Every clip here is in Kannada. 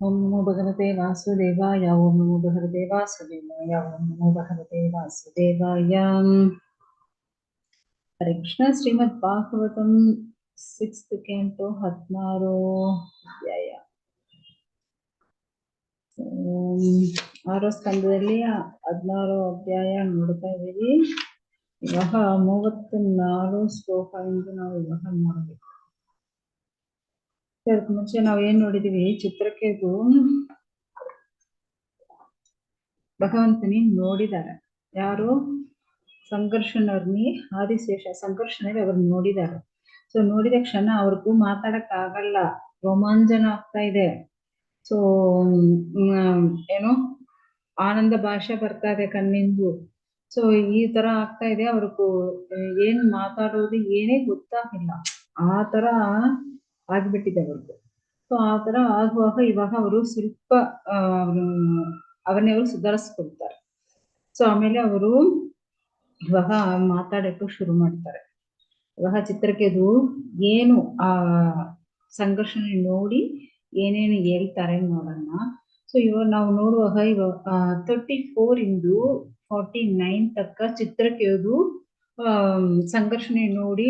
ओम नमो भगवते वासुदेवाय। ओम नमो भगवते वासुदेवाय। ओम नमो भगवते वासुदेवाय। हरे कृष्ण। श्रीमद् भागवतम 6th canto 16 ಅಧ್ಯಾಯ. ಆರೋ ಸ್ಕಂದದಲ್ಲಿ 16 ಅಧ್ಯಾಯ ನೋಡ್ತಾ ಇದ್ದೀವಿ. ಇವಾಗ 34 ಶ್ಲೋಕದಿಂದ ನಾವು ಇವಾಗ ನೋಡಬೇಕು. ಅದಕ್ಕೆ ಮುಂಚೆ ನಾವು ಏನ್ ನೋಡಿದೀವಿ, ಚಿತ್ರಕೇತು ಭಗವಂತನಿ ನೋಡಿದ್ದಾರೆ. ಯಾರು? ಸಂಘರ್ಷಣರ್ನಿ ಆದಿಶೇಷ ಸಂಘರ್ಷಣೆ ಅವ್ರು ನೋಡಿದ್ದಾರೆ. ಸೊ ನೋಡಿದ ಕ್ಷಣ ಅವ್ರಿಗೂ ಮಾತಾಡಕ್ ಆಗಲ್ಲ, ರೋಮಾಂಚನ ಆಗ್ತಾ ಇದೆ. ಸೊ ಏನು ಆನಂದ ಭಾಷೆ ಬರ್ತಾ ಇದೆ ಕಣ್ಣಿಂದು. ಸೊ ಈ ತರ ಆಗ್ತಾ ಇದೆ. ಅವ್ರಿಗೂ ಏನ್ ಮಾತಾಡೋದು ಏನೇ ಗೊತ್ತಾಗಿಲ್ಲ, ಆ ತರ ಆಗ್ಬಿಟ್ಟಿದೆ ಅವ್ರಿಗೂ. ಸೊ ಆ ತರ ಆಗುವಾಗ ಇವಾಗ ಅವರು ಸ್ವಲ್ಪ ಅವನ್ನೇ ಅವರು ಸುಧಾರಿಸ್ಕೊಳ್ತಾರೆ. ಸೊ ಆಮೇಲೆ ಅವರು ಇವಾಗ ಮಾತಾಡಕ್ಕೆ ಶುರು ಮಾಡ್ತಾರೆ. ಇವಾಗ ಚಿತ್ರಕೇತು ಏನು ಆ ಸಂಘರ್ಷಣೆ ನೋಡಿ ಏನೇನು ಹೇಳ್ತಾರೆ ನೋಡೋಣ. ಸೊ ಇವಾಗ ನಾವು ನೋಡುವಾಗ ಇವಾಗ 34 ಇಂದು 49 ತಕ್ಕ ಚಿತ್ರಕೇತು ಸಂಘರ್ಷಣೆ ನೋಡಿ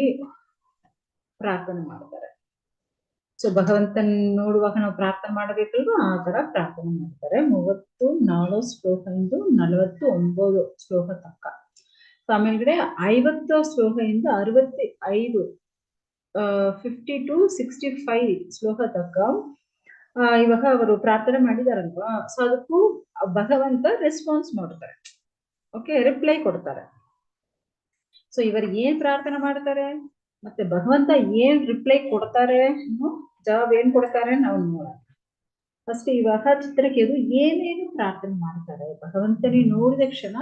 ಪ್ರಾರ್ಥನೆ ಮಾಡ್ತಾರೆ. ಸೊ ಭಗವಂತನ ನೋಡುವಾಗ ನಾವು ಪ್ರಾರ್ಥನೆ ಮಾಡಬೇಕಲ್ವಾ, ಆ ತರ ಪ್ರಾರ್ಥನೆ ಮಾಡ್ತಾರೆ. 34 ಶ್ಲೋಕದಿಂದ 49 ಶ್ಲೋಕ ತಕ್ಕ. ಆಮೇಲೆ 50 ಶ್ಲೋಕದಿಂದ 65 50 to 65 ಶ್ಲೋಕ ತಕ್ಕ ಇವಾಗ ಅವರು ಪ್ರಾರ್ಥನೆ ಮಾಡಿದಾರಲ್ವಾ. ಸೊ ಅದಕ್ಕೂ ಭಗವಂತ ರೆಸ್ಪಾನ್ಸ್ ಮಾಡ್ತಾರೆ. ಓಕೆ, ರಿಪ್ಲೈ ಕೊಡ್ತಾರೆ. ಸೊ ಇವರಿಗೆ ಏನ್ ಪ್ರಾರ್ಥನೆ ಮಾಡ್ತಾರೆ ಮತ್ತೆ ಭಗವಂತ ಏನ್ ರಿಪ್ಲೈ ಕೊಡ್ತಾರೆ, ಜವಾಬ್ ಏನ್ ಕೊಡ್ತಾರೆ ನಾವು ನೋಡೋಣ. ಫಸ್ಟ್ ಇವಾಗ ಚಿತ್ರಕೇತು ಏನೇನು ಪ್ರಾರ್ಥನೆ ಮಾಡ್ತಾರೆ, ಭಗವಂತನೇ ನೋಡಿದ ಕ್ಷಣ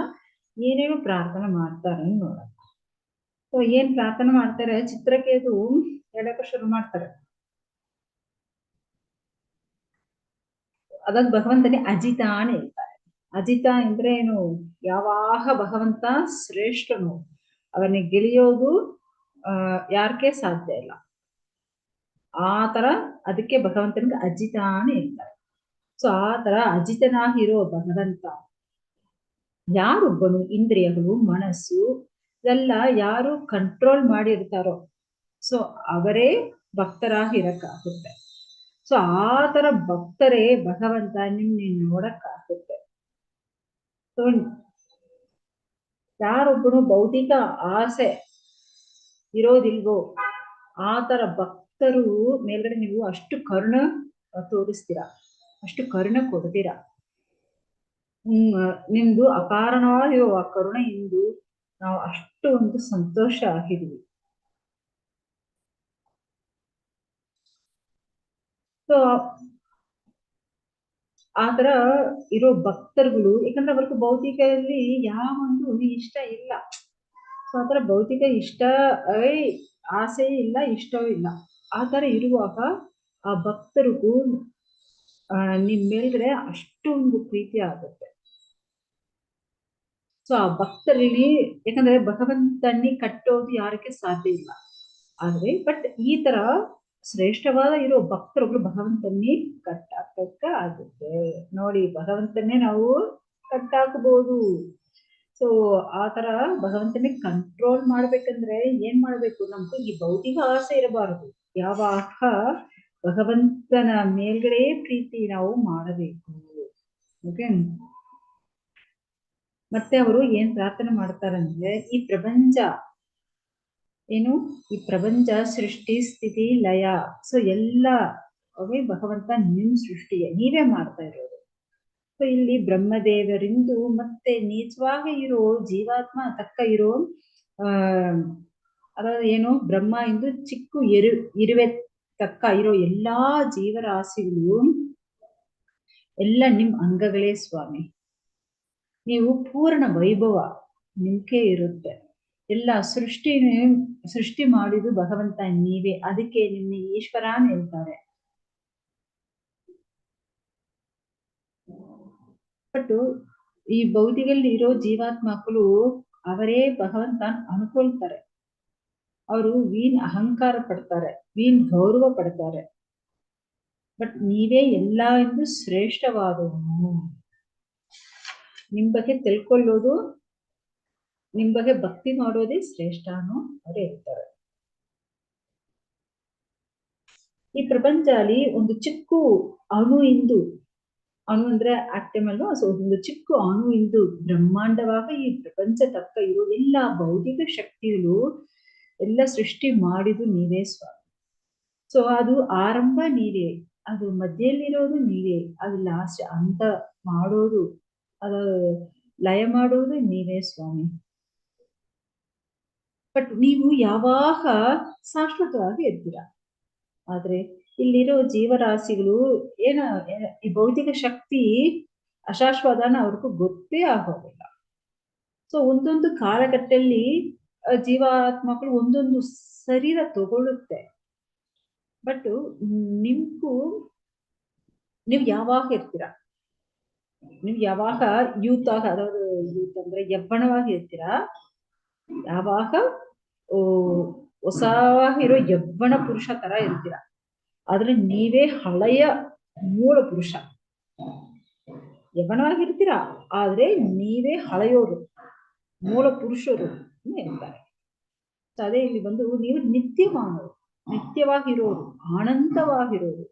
ಏನೇನು ಪ್ರಾರ್ಥನೆ ಮಾಡ್ತಾರೆ ನೋಡೋಣ. ಸೊ ಏನ್ ಪ್ರಾರ್ಥನೆ ಮಾಡ್ತಾರೆ, ಚಿತ್ರಕೇತು ಹೇಳಕ್ಕೆ ಶುರು ಮಾಡ್ತಾರೆ. ಅದಾಗ ಭಗವಂತನೇ ಅಜಿತ ಅಂತ ಹೇಳ್ತಾರೆ. ಅಜಿತ ಅಂದ್ರೆ ಏನು? ಯಾವಾಗ ಭಗವಂತ ಶ್ರೇಷ್ಠನು, ಅವನಿಗೆ ಗೆಳೆಯೋದು ಯಾರಕ್ಕೆ ಸಾಧ್ಯ ಇಲ್ಲ. ಆ ತರ ಅದಕ್ಕೆ ಭಗವಂತನಿಗೆ ಅಜಿತ ಅಂತ ಹೇಳ್ತಾರೆ. ಸೊ ಆ ತರ ಅಜಿತನಾಗಿರೋ ಭಗವಂತ ಯಾರೊಬ್ಬನು ಇಂದ್ರಿಯಗಳು ಮನಸ್ಸು ಇದೆಲ್ಲ ಯಾರು ಕಂಟ್ರೋಲ್ ಮಾಡಿರ್ತಾರೋ ಸೊ ಅವರೇ ಭಕ್ತರಾಗಿರಕ್ಕಾಗುತ್ತೆ. ಸೊ ಆ ತರ ಭಕ್ತರೇ ಭಗವಂತ ನಿಮ್ ನೋಡಕ್ಕಾಗುತ್ತೆ. ಸೊ ಯಾರೊಬ್ಬನು ಭೌತಿಕ ಆಸೆ ಇರೋದಿಲ್ವೋ ಆ ತರ ಭಕ್ತರು ಮೇಲ್ಗಡೆ ನೀವು ಅಷ್ಟು ಕರುಣ ತೋರಿಸ್ತೀರಾ, ಅಷ್ಟು ಕರುಣ ಕೊಡ್ತೀರಾ. ನಿಮ್ದು ಅಕಾರಣವಾಗಿರುವ ಕರುಣೆಯಿಂದ ನಾವು ಅಷ್ಟು ಒಂದು ಸಂತೋಷ ಆಗಿದ್ವಿ. ಸೊ ಆತರ ಇರೋ ಭಕ್ತರುಗಳು, ಯಾಕಂದ್ರೆ ಅವ್ರಿಗೆ ಭೌತಿಕದಲ್ಲಿ ಯಾವ ಒಂದು ಇಷ್ಟ ಇಲ್ಲ. ಸೊ ಆತರ ಭೌತಿಕ ಇಷ್ಟ ಆಸೆ ಇಲ್ಲ, ಇಷ್ಟವೂ ಇಲ್ಲ. ಆತರ ಇರುವಾಗ ಆ ಭಕ್ತರಿಗೂ ನಿಮ್ ಮೇಲ್ಗಡೆ ಅಷ್ಟೊಂದು ಪ್ರೀತಿ ಆಗುತ್ತೆ. ಸೊ ಆ ಭಕ್ತರಲ್ಲಿ, ಯಾಕಂದ್ರೆ ಭಗವಂತನಿ ಕಟ್ಟೋದು ಯಾರಕ್ಕೆ ಸಾಧ್ಯ ಇಲ್ಲ. ಆದ್ರೆ ಬಟ್ ಈ ತರ ಶ್ರೇಷ್ಠವಾದ ಇರೋ ಭಕ್ತರೊಬ್ರು ಭಗವಂತನೇ ಕಟ್ಟಾಕ ಆಗುತ್ತೆ. ನೋಡಿ, ಭಗವಂತನೇ ನಾವು ಕಟ್ಟಾಕಬಹುದು. ಸೊ ಆತರ ಭಗವಂತನೇ ಕಂಟ್ರೋಲ್ ಮಾಡ್ಬೇಕಂದ್ರೆ ಏನ್ ಮಾಡ್ಬೇಕು, ನಮ್ಗೆ ಈ ಭೌತಿಕ ಆಸೆ ಇರಬಾರದು. ಯಾವಾಗ ಭಗವಂತನ ಮೇಲ್ಗಡೆ ಪ್ರೀತಿ ನಾವು ಮಾಡಬೇಕು. ಓಕೆ, ಮತ್ತೆ ಅವರು ಏನ್ ಪ್ರಾರ್ಥನೆ ಮಾಡ್ತಾರಂದ್ರೆ, ಈ ಪ್ರಪಂಚ ಏನು, ಈ ಪ್ರಪಂಚ ಸೃಷ್ಟಿ ಸ್ಥಿತಿ ಲಯ, ಸೊ ಎಲ್ಲ ಭಗವಂತ ನಿಮ್ ಸೃಷ್ಟಿಗೆ ನೀವೇ ಮಾಡ್ತಾ ಇರೋದು. ಸೊ ಇಲ್ಲಿ ಬ್ರಹ್ಮದೇವರಿಂದು ಮತ್ತೆ ನೀಚವಾಗಿ ಇರೋ ಜೀವಾತ್ಮ ತಕ್ಕ ಇರೋ ಅದಾದ ಏನು ಬ್ರಹ್ಮ ಇಂದು ಚಿಕ್ಕ ಇರುವೆ ತಕ್ಕ ಇರೋ ಎಲ್ಲಾ ಜೀವರಾಶಿಗಳು ಎಲ್ಲ ನಿಮ್ ಅಂಗಗಳೇ ಸ್ವಾಮಿ. ನೀವು ಪೂರ್ಣ ವೈಭವ ನಿಮ್ಗೆ ಇರುತ್ತೆ. ಎಲ್ಲ ಸೃಷ್ಟಿ ಮಾಡಿದ್ದು ಭಗವಂತ ನೀವೇ, ಅದಕ್ಕೆ ನಿಮ್ಮ ಈಶ್ವರ ಅಂತ ಹೇಳ್ತಾರೆ. ಬಟ್ ಈ ಭೌತಿಕಲ್ಲಿ ಇರೋ ಜೀವಾತ್ಮಗಳು ಅವರೇ ಭಗವಂತ ಅನ್ಕೊಳ್ತಾರೆ. ಅವರು ವೀಣ್ ಅಹಂಕಾರ ಪಡ್ತಾರೆ, ವೀಣ್ ಗೌರವ ಪಡ್ತಾರೆ. ಬಟ್ ನೀವೇ ಎಲ್ಲ ಎಂದು ಶ್ರೇಷ್ಠವಾದವನು. ನಿಮ್ ಬಗ್ಗೆ ತಿಳ್ಕೊಳ್ಳೋದು, ನಿಮ್ ಬಗ್ಗೆ ಭಕ್ತಿ ಮಾಡೋದೇ ಶ್ರೇಷ್ಠನು ಅವರೇ ಇರ್ತಾರೆ. ಈ ಪ್ರಪಂಚ ಅಲ್ಲಿ ಒಂದು ಚಿಕ್ಕ ಅಣು ಇಂದು, ಅಣು ಅಂದ್ರೆ ಆಟಮ್ ಅಲ್ವಾ, ಸೊ ಒಂದು ಚಿಕ್ಕ ಅಣು ಇಂದು ಬ್ರಹ್ಮಾಂಡವಾಗ ಈ ಪ್ರಪಂಚ ತಕ್ಕ ಇರೋ ಎಲ್ಲ ಭೌತಿಕ ಶಕ್ತಿಗಳು ಎಲ್ಲ ಸೃಷ್ಟಿ ಮಾಡಿದ್ದು ನೀವೇ ಸ್ವಾಮಿ. ಸೊ ಅದು ಆರಂಭ ನೀವೇ, ಅದು ಮಧ್ಯೆಯಲ್ಲಿರೋದು ನೀವೇ, ಅದು ಲಾಸ್ಟ್ ಅಂತ ಮಾಡೋದು, ಅದು ಲಯ ಮಾಡೋದು ನೀವೇ ಸ್ವಾಮಿ. ಬಟ್ ನೀವು ಯಾವಾಗ ಶಾಶ್ವತವಾಗಿ ಇರ್ತೀರ. ಆದ್ರೆ ಇಲ್ಲಿರೋ ಜೀವರಾಶಿಗಳು ಈ ಭೌತಿಕ ಶಕ್ತಿ ಅಶಾಶ್ವತನ ಅವ್ರಿಗೂ ಗೊತ್ತೇ ಆಗೋದಿಲ್ಲ. ಸೊ ಒಂದೊಂದು ಕಾಲಘಟ್ಟದಲ್ಲಿ ಜೀವಾತ್ಮಗಳು ಒಂದೊಂದು ಶರೀರ ತಗೊಳ್ಳುತ್ತೆ. ಬಟ್ ನೀವು ಯಾವಾಗ ಇರ್ತೀರ, ನೀವು ಯಾವಾಗ ಯೂತ್ ಅதாவது ಯೂತ್ ಅಂದ್ರೆ ಯವ್ವನವಾಗಿ ಇರ್ತೀರಾ, ಯಾವಾಗ ಹೊಸವಾಗಿರೋ ಯವ್ವನ ಪುರುಷ ತರ ಇರ್ತೀರ. ಆದ್ರೆ ನೀವೇ ಹಳೆಯ ಮೂಲ ಪುರುಷ. ಯವ್ವನವಾಗಿರ್ತೀರ ಆದ್ರೆ ನೀವೇ ಹಳೆಯೋರು, ಮೂಲ ಪುರುಷರು ಇರ್ತಾರೆ. ಅದೇ ಇಲ್ಲಿ ಬಂದು ನೀವು ನಿತ್ಯಮಾನವರು, ನಿತ್ಯವಾಗಿರೋರು, ಆನಂದವಾಗಿರೋರು,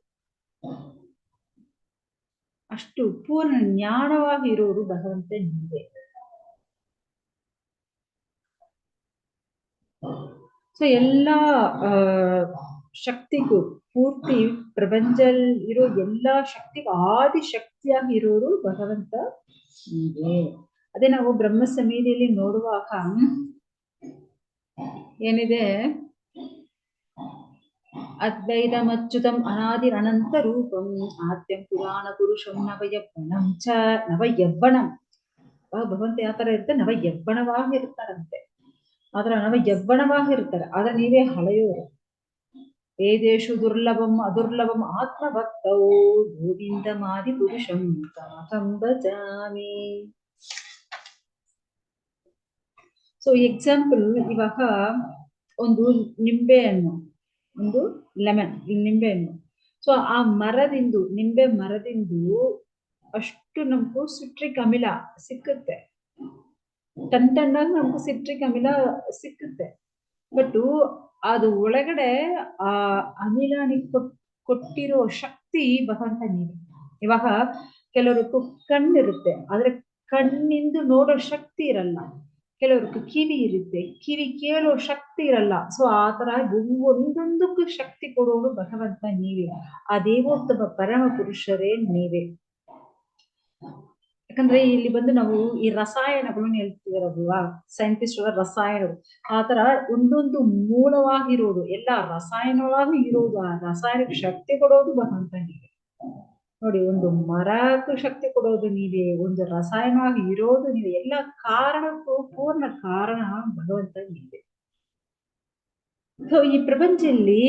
ಅಷ್ಟು ಪೂರ್ಣ ಜ್ಞಾನವಾಗಿರೋರು ಭಗವಂತ ನೀವೇ. ಸೊ ಎಲ್ಲ ಶಕ್ತಿಗೂ ಪೂರ್ತಿ ಪ್ರಪಂಚದಲ್ಲಿ ಇರೋ ಎಲ್ಲಾ ಶಕ್ತಿಗೂ ಆದಿ ಶಕ್ತಿಯಾಗಿ ಇರೋರು ಭಗವಂತ ನೀವೇ. ಅದೇ ನಾವು ಬ್ರಹ್ಮ ಸಮಿತಿಯಲ್ಲಿ ನೋಡುವಾಗ ಏನಿದೆ, ಅದ್ವೈತಂ ಅಚ್ಯುತಂ ಅನಾದಿರ್ ಅನಂತ ರೂಪಂ ಆದ್ಯಂ ಪುರಾಣ ಪುರುಷಂ ನವಯವ್ವನಂ ಚ. ನವಯವ್ವನಂ ಭಗವಂತ ಯಾವ ತರ ಇರ್ತಾರೆ, ನವಯವ್ವನವಾಗಿ ಇರ್ತಾರಂತೆ. ಆದ್ರೆ ನವಯವ್ವನವಾಗಿ ಇರ್ತಾರೆ, ಆದ್ರೆ ನೀವೇ ಹಳೆಯೋರು. ವೇದೇಶು ದುರ್ಲಭಂ ಅದುರ್ಲಭಂ ಆತ್ಮಭಕ್ತೌ ಗೋವಿಂದಮಾದಿ ಪುರುಷಂ ತಮಹಂ ಭಜಾಮಿ. ಸೊ ಎಕ್ಸಾಂಪಲ್, ಇವಾಗ ಒಂದು ನಿಂಬೆ ಹಣ್ಣು, ಒಂದು ಲೆಮನ್, ನಿಂಬೆ ಹಣ್ಣು. ಸೊ ಆ ಮರದಿಂದು, ನಿಂಬೆ ಮರದಿಂದು ಅಷ್ಟು ನಮಗೂ ಸಿಟ್ರಿಕ್ ಅಮಿಲ ಸಿಕ್ಕುತ್ತೆ, ಟನ್ನಾಗಿ ನಮಗೂ ಸಿಟ್ರಿಕ್ ಅಮಿಲ ಸಿಕ್ಕುತ್ತೆ. ಬಟ್ ಅದು ಒಳಗಡೆ ಆ ಅನಿಲ ಕೊಟ್ಟಿರೋ ಶಕ್ತಿ ಭಗವಂತ ನೀವೇ. ಇವಾಗ ಕೆಲವ್ರಿಗೂ ಕಣ್ಣಿರುತ್ತೆ, ಆದ್ರೆ ಕಣ್ಣಿಂದ ನೋಡೋ ಶಕ್ತಿ ಇರಲ್ಲ. ಕೆಲವ್ರಿಗೆ ಕಿವಿ ಇರುತ್ತೆ, ಕಿವಿ ಕೇಳೋ ಶಕ್ತಿ ಇರಲ್ಲ. ಸೊ ಆತರ ಒಂದೊಂದಕ್ಕೂ ಶಕ್ತಿ ಕೊಡೋರು ಭಗವಂತ ನೀವೇ. ಆ ದೇವೋತ್ತಮ ಪರಮ ಪುರುಷರೇ ನೀವೇ. ಯಾಕಂದ್ರೆ ಇಲ್ಲಿ ಬಂದು ನಾವು ಈ ರಸಾಯನಗಳನ್ನು ಹೇಳ್ತಿದಾರಲ್ವಾ, ಸೈಂಟಿಸ್ಟ್ ರಸಾಯನಗಳು, ಆತರ ಒಂದೊಂದು ಮೂಲವಾಗಿರೋದು, ಎಲ್ಲ ರಸಾಯನವಾಗಿ ಇರೋದು, ಆ ರಾಸಾಯನಿಕ ಶಕ್ತಿ ಕೊಡೋದು ಭಗವಂತ ನೀವೇ ನೋಡಿ. ಒಂದು ಮರಕ್ಕೂ ಶಕ್ತಿ ಕೊಡೋದು ನೀವೇ, ಒಂದು ರಸಾಯನವಾಗಿ ಇರೋದು ನೀವೇ, ಎಲ್ಲ ಕಾರಣಕ್ಕೂ ಪೂರ್ಣ ಕಾರಣ ಭಗವಂತ ನೀವೇ. ಸೊ ಈ ಪ್ರಪಂಚದಲ್ಲಿ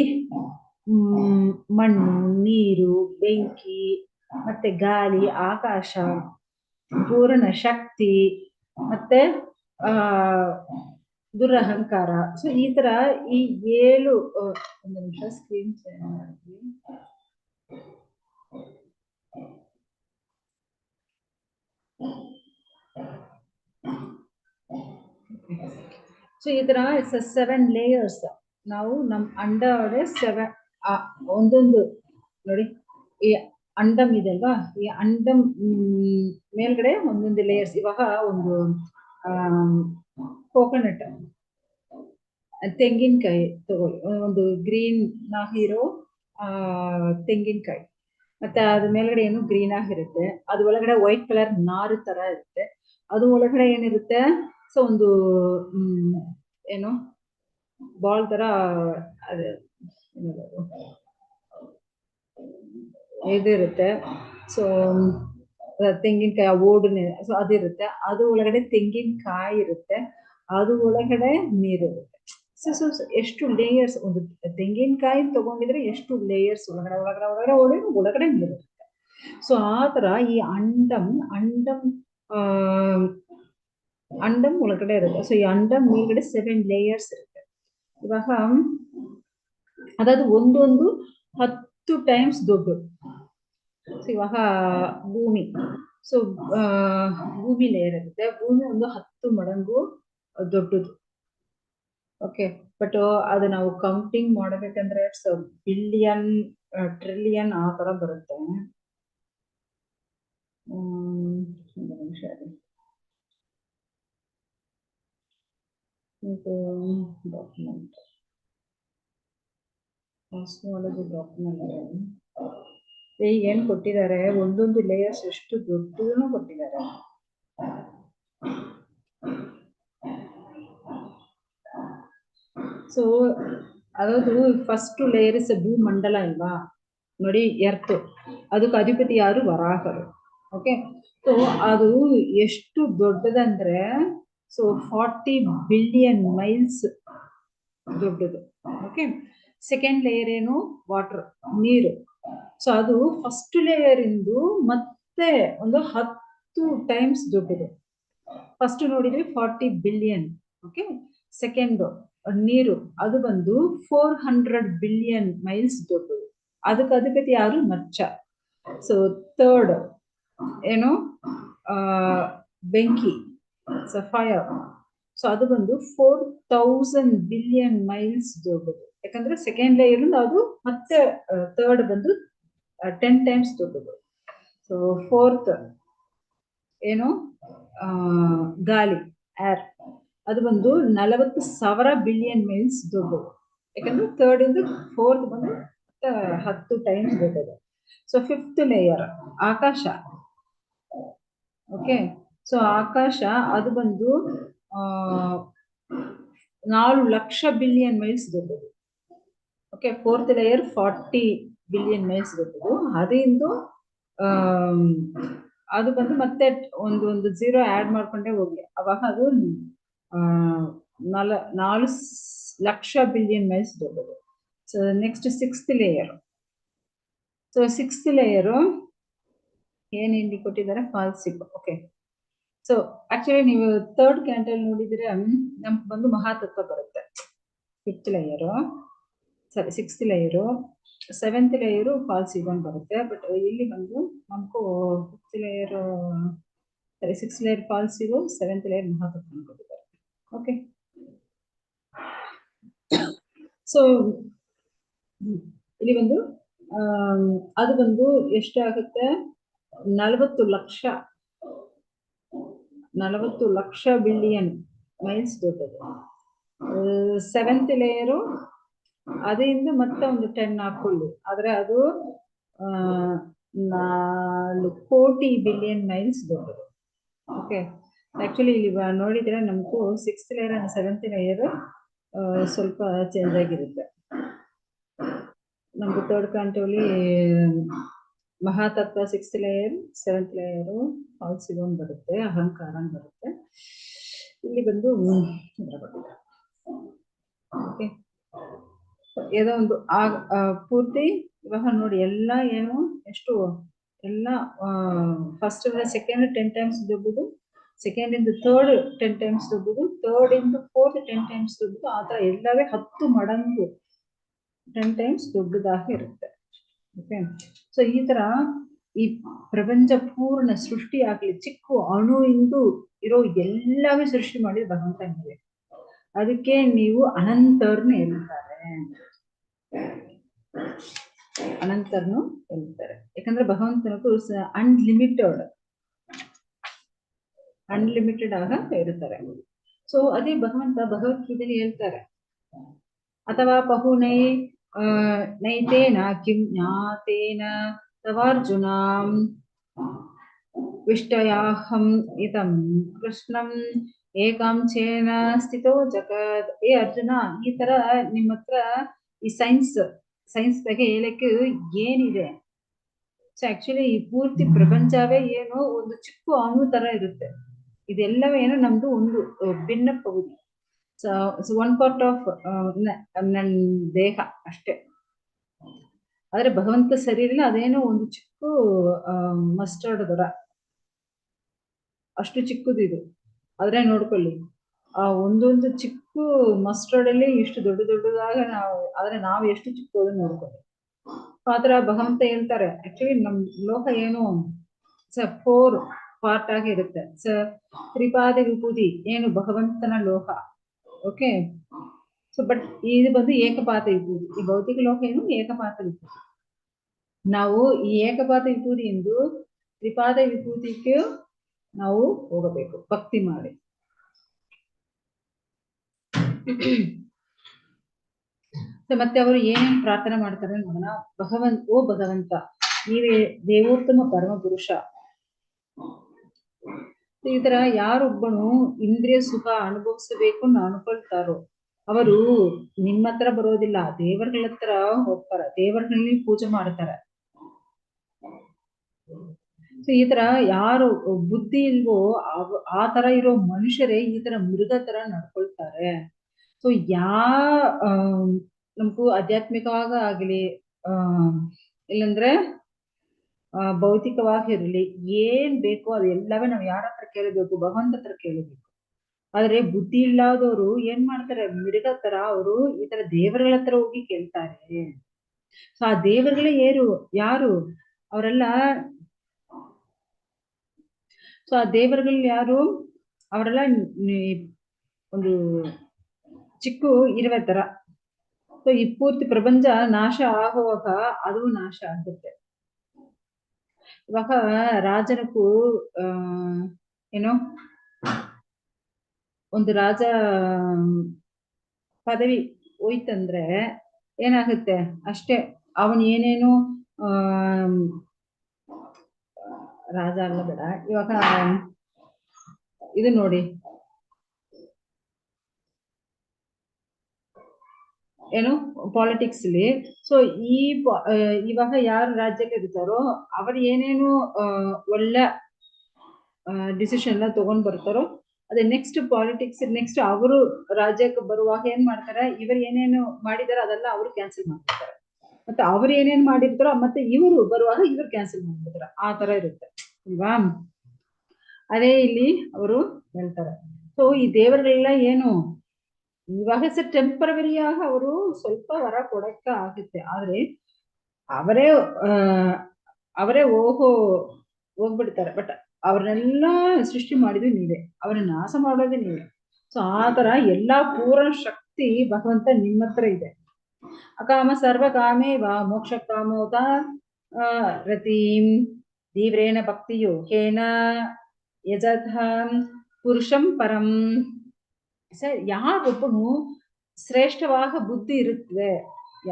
ಮಣ್ಣು, ನೀರು, ಬೆಂಕಿ, ಮತ್ತೆ ಗಾಳಿ, ಆಕಾಶ, ಪೂರ್ಣ ಶಕ್ತಿ, ಮತ್ತೆ ದುರಹಂಕಾರ. ಸೊ ಈ ತರ ಈ 7 ಒಂದು ನಿಮಿಷ ಸ್ಕ್ರೀನ್ ಶೇರ್ ಮಾಡಿ. ಸೊ ಈ ತರ 7 ಲೇಯರ್ಸ್ ನಾವು ನಮ್ ಅಂಡ ಒಳಗೆ 7 ಒಂದೊಂದು ನೋಡಿ, ಈ ಅಂಡಮ್ ಇದೆ ಅಲ್ವಾ, ಈ ಅಂಡಮ್ ಮೇಲ್ಗಡೆ ಒಂದೊಂದು ಲೇಯರ್ಸ್. ಇವಾಗ ಒಂದು ಕೋಕೋನಟ್, ತೆಂಗಿನಕಾಯಿ ತಗೊಳ್ಳಿ, ಒಂದು ಗ್ರೀನ್ ಆಗಿರೋ ತೆಂಗಿನಕಾಯಿ, ಮತ್ತೆ ಅದ್ರ ಮೇಲ್ಗಡೆ ಏನು ಗ್ರೀನ್ ಆಗಿರುತ್ತೆ, ಅದು ಒಳಗಡೆ ವೈಟ್ ಕಲರ್ ನಾರು ತರ ಇರುತ್ತೆ, ಅದು ಒಳಗಡೆ ಏನಿರುತ್ತೆ, ಸೊ ಒಂದು ಏನು ಬಾಲ್ ತರ ಅದು ಇದಿರುತ್ತೆ. ಸೊ ತೆಂಗಿನಕಾಯಿ ಓಡನೆ, ಸೊ ಅದಿರುತ್ತೆ, ಅದು ಒಳಗಡೆ ತೆಂಗಿನಕಾಯಿ ಇರುತ್ತೆ, ಅದು ಒಳಗಡೆ ನೀರಿರುತ್ತೆ. ಸೊ ಎಷ್ಟು ಲೇಯರ್ಸ್, ಒಂದು ತೆಂಗಿನಕಾಯಿ ತಗೊಂಡಿದ್ರೆ ಎಷ್ಟು ಲೇಯರ್ಸ್, ಒಳಗಡೆ ಒಳಗಡೆ ಒಳಗಡೆ ಒಳಗಡೆ ನೀರಿರುತ್ತೆ. ಸೊ ಆ ತರ ಈ ಅಂಡಮ್ ಒಳಗಡೆ ಇರುತ್ತೆ. ಸೊ ಈ ಅಂಡಮ್ ಮೇಲ್ಗಡೆ 7 ಲೇಯರ್ಸ್ ಇರುತ್ತೆ. ಇವಾಗ ಅದಾದ ಒಂದೊಂದು 10 ಟೈಮ್ಸ್ ದೊಡ್ಡ. ಇವಾಗ ಭೂಮಿ. ಸೊ ಭೂಮಿ ಲೇಯರ್ ಇರುತ್ತೆ. ಭೂಮಿ ಒಂದು 10 ಮಡಂಗು ದೊಡ್ಡದು. ಓಕೆ, ಬಟ್ ಅದು ನಾವು ಕೌಂಟಿಂಗ್ ಮಾಡಬೇಕಂದ್ರೆ ಇಟ್ಸ್ ಬಿಲಿಯನ್, ಟ್ರಿಲಿಯನ್ ಆ ತರ ಬರುತ್ತೆ. ಒಂದು ನಿಮಿಷ ರೀ. ಇದು ಡಾಕ್ಯುಮೆಂಟ್, ಕಾಸ್ಮಾಲಜಿ ಡಾಕ್ಯುಮೆಂಟ್ ಏನ್ ಕೊಟ್ಟಿದ್ದಾರೆ, ಒಂದೊಂದು ಲೇಯರ್ಸ್ ಎಷ್ಟು ದೊಡ್ಡದನ್ನು ಕೊಟ್ಟಿದ್ದಾರೆ. ಸೊ ಅதாவது ಫಸ್ಟ್ ಲೇಯರ್ ಇಸ್ ಭೂಮಂಡಲ ಅಲ್ವಾ ನೋಡಿ, ಎರ್ತ್. ಅದಕ್ಕೆ ಅಧಿಪತಿ ಯಾರು? ವರಾಹರು. ಓಕೆ, ಸೊ ಅದು ಎಷ್ಟು ದೊಡ್ಡದಂದ್ರೆ ಸೊ 40 ಬಿಲಿಯನ್ ಮೈಲ್ಸ್ ದೊಡ್ಡದು. ಓಕೆ, ಸೆಕೆಂಡ್ ಲೇಯರ್ ಏನು? ವಾಟರ್, ನೀರು. ಸೊ ಅದು ಫಸ್ಟ್ ಲೇಯರ್ ಇಂದು ಮತ್ತೆ ಒಂದು 10 ಟೈಮ್ಸ್ ದೊಡ್ಡದು. ಫಸ್ಟ್ ನೋಡಿದ್ವಿ 40 ಬಿಲಿಯನ್. ಓಕೆ, ಸೆಕೆಂಡ್ ನೀರು, ಅದು ಬಂದು 400 ಬಿಲಿಯನ್ ಮೈಲ್ಸ್ ದೊಡ್ಡದು. ಅದಕ್ಕೆ ಅಧಿಪತಿ ಯಾರು? ಮಚ್ಚ. ಸೊ ಥರ್ಡ್ ಏನು? ಬೆಂಕಿ, ಫೈರ್. ಸೊ ಅದು ಬಂದು 4000 ಬಿಲಿಯನ್ ಮೈಲ್ಸ್ ದೊಡ್ಡದು. ಯಾಕಂದ್ರೆ ಸೆಕೆಂಡ್ ಲೇಯರ್ ಅದು ಮತ್ತೆ ಥರ್ಡ್ ಬಂದು 10 ಟೈಮ್ಸ್ ದೊಡ್ಡದು. ಸೊ ಫೋರ್ತ್ ಏನು? ಗಾಳಿ, ಏರ್, ಅದು ಬಂದು 40,000 ಬಿಲಿಯನ್ ಮೈಲ್ಸ್ ದೊಡ್ಡದು. ಯಾಕಂದ್ರೆ ಥರ್ಡ್ ಇಂದ ಫೋರ್ತ್ ಬಂದು 10 ಟೈಮ್ಸ್ ದೊಡ್ಡದು. ಸೊ ಫಿಫ್ತ್ ಲೇಯರ್ ಆಕಾಶ. ಓಕೆ, ಸೊ ಆಕಾಶ ಅದು ಬಂದು 4 ಲಕ್ಷ ಬಿಲಿಯನ್ ಮೈಲ್ಸ್ ದೊಡ್ಡದು. Okay, fourth layer 40 billion miles ದೊಡ್ಡದು. ಅದಿಂದ ಅದು ಬಂದು ಮತ್ತೆ ಒಂದು 0 ಆಡ್ ಮಾಡ್ಕೊಂಡೇ ಹೋಗಿ, ಅವಾಗ ಅದು 4 ಲಕ್ಷ ಬಿಲಿಯನ್ ಮೈಲ್ಸ್ ದೊಡ್ಡದು. So next sixth layer. So sixth layer ಏನ್ ಇಲ್ಲಿ ಕೊಟ್ಟಿದ್ದಾರೆ? ಫಾಲ್ಸಿಪ್. ಓಕೆ, ಸೊ ಆಕ್ಚುಲಿ ನೀವು ಥರ್ಡ್ ಕ್ಯಾಂಟಲ್ ನೋಡಿದ್ರೆ ನಮ್ಗೆ ಬಂದು ಮಹಾತತ್ವ ಬರುತ್ತೆ. Fifth layer, sorry sixth layer, seventh layer ಫಾಲ್ಸಿಬನ್ ಬರುತ್ತೆ. ಬಟ್ ಇಲ್ಲಿ ಬಂದು ನಮಗೂ fifth layer, sorry sixth layer ಫಾಲ್ಸಿಬು, ಸೆವೆಂತ್ ಲೇಯರ್ ಮಹಾತತ್ವ ಕೊಟ್ಟಿದ್ದಾರೆ. ಓಕೆ, ಸೊ ಇಲ್ಲಿ ಒಂದು ಅದು ಬಂದು ಎಷ್ಟಾಗುತ್ತೆ? 40 ಲಕ್ಷ ಬಿಲಿಯನ್ ಮೈಲ್ಸ್ ದೊಡ್ಡದು. ಸೆವೆಂತ್ ಲೇಯರು ಅದರಿಂದ ಮತ್ತೆ ಒಂದು 10 ಹಾಕೊಳ್ಳಿ, ಆದ್ರೆ ಅದು 4 ಕೋಟಿ ಬಿಲಿಯನ್ ಮೈಲ್ಸ್ ದೊಡ್ಡದು. ಓಕೆ, ಆಕ್ಚುಲಿ ಇಲ್ಲಿ ನೋಡಿದ್ರೆ ನಮಗೂ sixth layer and seventh layer ಸ್ವಲ್ಪ ಚೇಂಜ್ ಆಗಿರುತ್ತೆ. ನಮ್ದು ಥರ್ಡ್ ಕ್ಯಾಂಟಲ್ಲಿ ಮಹಾತತ್ವ ಸಿಕ್ಸ್ತ್ ಲೇಯರ್, ಸೆವೆಂತ್ ಲೇಯರು ಫಾಲ್ಸಿಬನ್ ಬರುತ್ತೆ, ಅಹಂಕಾರ ಬರುತ್ತೆ. ಇಲ್ಲಿ ಬಂದು ಓಕೆ, ಏನೋ ಒಂದು ಪೂರ್ತಿ ಇವಾಗ ನೋಡಿ ಎಲ್ಲ ಏನು ಎಷ್ಟು ಎಲ್ಲ ಫಸ್ಟ್ ಇಂದ ಸೆಕೆಂಡ್ 10 ಟೈಮ್ಸ್ ದೊಡ್ಡದು, ಸೆಕೆಂಡ್ ಇಂದ ಥರ್ಡ್ 10 ಟೈಮ್ಸ್ ದೊಡ್ಡದು, ಥರ್ಡ್ ಇಂದ ಫೋರ್ತ್ 10 ಟೈಮ್ಸ್ ದೊಡ್ಡದು. ಆ ಥರ ಎಲ್ಲವೇ 10 ಮಡಂಗು 10 ಟೈಮ್ಸ್ ದೊಡ್ಡದಾಗಿ ಇರುತ್ತೆ. ಓಕೆ, ಸೊ ಈ ತರ ಈ ಪ್ರಪಂಚ ಪೂರ್ಣ ಸೃಷ್ಟಿ ಆಗ್ಲಿ, ಚಿಕ್ಕ ಅಣು ಇಂದು ಇರೋ ಎಲ್ಲವೇ ಸೃಷ್ಟಿ ಮಾಡಿ ಭಗವಂತನಿಗೆ. ಅದಕ್ಕೆ ನೀವು ಅನಂತರ್ನು ಹೇಳ್ತಾರೆ, ಅನಂತರ್ನು ಹೇಳ್ತಾರೆ. ಯಾಕಂದ್ರೆ ಭಗವಂತನಿಗೂ ಅನ್ಲಿಮಿಟೆಡ್ ಆಗ ಇರುತ್ತಾರೆ. ಸೊ ಅದೇ ಭಗವಂತ ಭಗವದ್ಗೀತೆಯಲ್ಲಿ ಹೇಳ್ತಾರೆ, ಅಥವಾ ಪಹುನೈ ನೈತೇನ ಕಿಂ ಜ್ಞಾತೇನ ತವಾರ್ಜುನ ವಿಷ್ಟಯಾಹಂ ಇದಂ ಕೃಷ್ಣಂ ಏಕಾಂಚೇನ ಸ್ಥಿತೋ ಜಗತ್. ಏ ಅರ್ಜುನ, ಈ ತರ ನಿಮ್ಮ ಹತ್ರ ಈ ಸೈನ್ಸ್ ಬಗ್ಗೆ ಹೇಳಕ್ಕೆ ಏನಿದೆ? ಸೊ ಆಕ್ಚುಲಿ ಈ ಪೂರ್ತಿ ಪ್ರಪಂಚವೇ ಏನೋ ಒಂದು ಚಿಕ್ಕ ಅಣು ತರ ಇರುತ್ತೆ. ಇದೆಲ್ಲವೇ ಏನೋ ನಮ್ದು ಒಂದು ಭಿನ್ನ ಪಗುದಿ. ಸೊ ಒನ್ ಪಾರ್ಟ್ ಆಫ್ ನನ್ನ ದೇಹ ಅಷ್ಟೇ. ಆದ್ರೆ ಭಗವಂತ ಶರೀರ ಅದೇನೋ ಒಂದು ಚಿಕ್ಕ ಮಸ್ಟರ್ಡ್ ದರ ಅಷ್ಟು ಚಿಕ್ಕದು ಇದು. ಆದ್ರೆ ನೋಡ್ಕೊಳ್ಳಿ, ಆ ಒಂದೊಂದು ಚಿಕ್ಕ ಮಸ್ಟರ್ಡ್ ಅಲ್ಲಿ ಇಷ್ಟು ದೊಡ್ಡದಾಗ ನಾವು, ಆದ್ರೆ ನಾವು ಎಷ್ಟು ಚಿಕ್ಕದು ನೋಡ್ಕೊಳ್ಳಿ. ಆತರ ಭಗವಂತ ಹೇಳ್ತಾರೆ ಆಕ್ಚುಲಿ ನಮ್ ಲೋಕ ಏನು 4 ಪಾರ್ಟ್ ಆಗಿ ಇರುತ್ತೆ. ತ್ರಿಪಾದ ವಿಭೂತಿ ಏನು ಭಗವಂತನ ಲೋಕ. ಓಕೆ, ಸೊ ಬಟ್ ಇದು ಬಂದು ಏಕಪಾತ ವಿಭೂತಿ. ಈ ಭೌತಿಕ ಲೋಕ ಏನು ಏಕಪಾತ ವಿಭೂತಿ. ನಾವು ಈ ಏಕಪಾತ ವಿಭೂತಿ ಎಂದು ತ್ರಿಪಾದ ವಿಭೂತಿಗೆ ನಾವು ಹೋಗಬೇಕು ಭಕ್ತಿ ಮಾಡಿ. ಮತ್ತೆ ಅವರು ಏನೇನು ಪ್ರಾರ್ಥನೆ ಮಾಡ್ತಾರೆ ನೋಡೋಣ. ಓ ಭಗವಂತ, ನೀವೇ ದೇವೋತ್ತಮ ಪರಮ ಪುರುಷ. ಈ ತರ ಯಾರೊಬ್ಬನು ಇಂದ್ರಿಯ ಸುಖ ಅನುಭವಿಸಬೇಕು ಅನ್ಕೊಳ್ತಾರೋ ಅವರು ನಿಮ್ಮ ಹತ್ರ ಬರೋದಿಲ್ಲ, ದೇವರುಗಳ ಹತ್ರ ಹೋಗ್ತಾರೆ, ದೇವರುಗಳಲ್ಲಿ ಪೂಜೆ ಮಾಡ್ತಾರೆ. ಸೊ ಈ ತರ ಯಾರು ಬುದ್ಧಿ ಇಲ್ವೋ ಆ ತರ ಇರೋ ಮನುಷ್ಯರೇ ಈ ತರ ಮೃಗ ತರ ನಡ್ಕೊಳ್ತಾರೆ. ಸೊ ನಮಗೂ ಆಧ್ಯಾತ್ಮಿಕವಾಗ ಆಗಲಿ ಇಲ್ಲಂದ್ರೆ ಭೌತಿಕವಾಗಿರ್ಲಿ ಏನ್ ಬೇಕೋ ಅದು ಎಲ್ಲವೇ ನಾವು ಯಾರ ಹತ್ರ ಕೇಳಬೇಕು? ಭಗವಂತ ಹತ್ರ ಕೇಳಬೇಕು. ಆದ್ರೆ ಬುದ್ಧಿ ಇಲ್ಲದವರು ಏನ್ ಮಾಡ್ತಾರೆ? ಮಿಡಗ ತರ ಅವರು ಈ ತರ ದೇವರುಗಳ ಹತ್ರ ಹೋಗಿ ಕೇಳ್ತಾರೆ. ಸೊ ಆ ದೇವರುಗಳೇ ಯಾರು ಅವರೆಲ್ಲ. ಸೊ ಆ ದೇವರುಗಳು ಯಾರು? ಅವರೆಲ್ಲ ಒಂದು ಚಿಕ್ಕ ಇರುವೆ ತರ. ಸೊ ಈ ಪೂರ್ತಿ ಪ್ರಪಂಚ ನಾಶ ಆಗುವಾಗ ಅದು ನಾಶ ಆಗುತ್ತೆ. ಇವಾಗ ರಾಜನಕ್ಕೂ ಏನೋ ಒಂದು ರಾಜ ಪದವಿ ಹೋಯ್ತಂದ್ರೆ ಏನಾಗುತ್ತೆ ಅಷ್ಟೇ. ಅವನ್ ಏನೇನು ರಾಜ ಅಲ್ಲ ಬೇಡ, ಇವಾಗ ಇದು ನೋಡಿ ಏನು ಪಾಲಿಟಿಕ್ಸ್ ಅಲ್ಲಿ. ಸೊ ಇವಾಗ ಯಾರು ರಾಜ್ಯಕ್ಕೆ ಇರ್ತಾರೋ ಅವ್ರು ಏನೇನು ಒಳ್ಳೆ ಡಿಸಿಷನ್ ಎಲ್ಲ ತಗೊಂಡ್ ಬರ್ತಾರೋ ಅದೇ ನೆಕ್ಸ್ಟ್ ಪಾಲಿಟಿಕ್ಸ್ ನೆಕ್ಸ್ಟ್ ಅವರು ರಾಜ್ಯಕ್ಕೆ ಬರುವಾಗ ಏನ್ ಮಾಡ್ತಾರೆ? ಇವರು ಏನೇನು ಮಾಡಿದಾರೋ ಅದೆಲ್ಲ ಅವರು ಕ್ಯಾನ್ಸಲ್ ಮಾಡ್ತಾರೆ. ಮತ್ತೆ ಅವ್ರು ಏನೇನ್ ಮಾಡಿರ್ತಾರೋ ಮತ್ತೆ ಇವರು ಬರುವಾಗ ಇವ್ರು ಕ್ಯಾನ್ಸಲ್ ಮಾಡ್ಬಿಡ್ತಾರೆ. ಆ ತರ ಇರುತ್ತೆ ಅಲ್ವಾ? ಅದೇ ಇಲ್ಲಿ ಅವರು ಹೇಳ್ತಾರೆ. ಸೊ ಈ ದೇವರುಗಳೆಲ್ಲ ಏನು ಇವಾಗ ಟೆಂಪರವರಿಯಾಗ ಅವರು ಸ್ವಲ್ಪ ವರ ಕೊಡಕ್ಕ ಆಗುತ್ತೆ. ಆದ್ರೆ ಅವರೇ ಹೋಗ್ಬಿಡ್ತಾರೆ. ಬಟ್ ಅವ್ರನ್ನೆಲ್ಲ ಸೃಷ್ಟಿ ಮಾಡಿದ್ವಿ ನೀವೇ, ಅವ್ರನ್ನ ನಾಶ ಮಾಡೋದೇ ನೀವೇ. ಸೊ ಆ ತರ ಎಲ್ಲಾ ಪೂರ್ಣ ಶಕ್ತಿ ಭಗವಂತ ನಿಮ್ಮ ಹತ್ರ ಇದೆ. ಅಕಾಮ ಸರ್ವಕಾಮೇ ವಾ ಮೋಕ್ಷ ಕಾಮೋತ ರತೀಂ ತೀವ್ರೇಣ ಭಕ್ತಿಯೋಗೇನ ಯಜಥ ಪುರುಷಂ ಪರಂ. ಸರ್, ಯಾರೊಬ್ಬನು ಶ್ರೇಷ್ಠವಾದ ಬುದ್ಧಿ ಇರುತ್ತವೆ,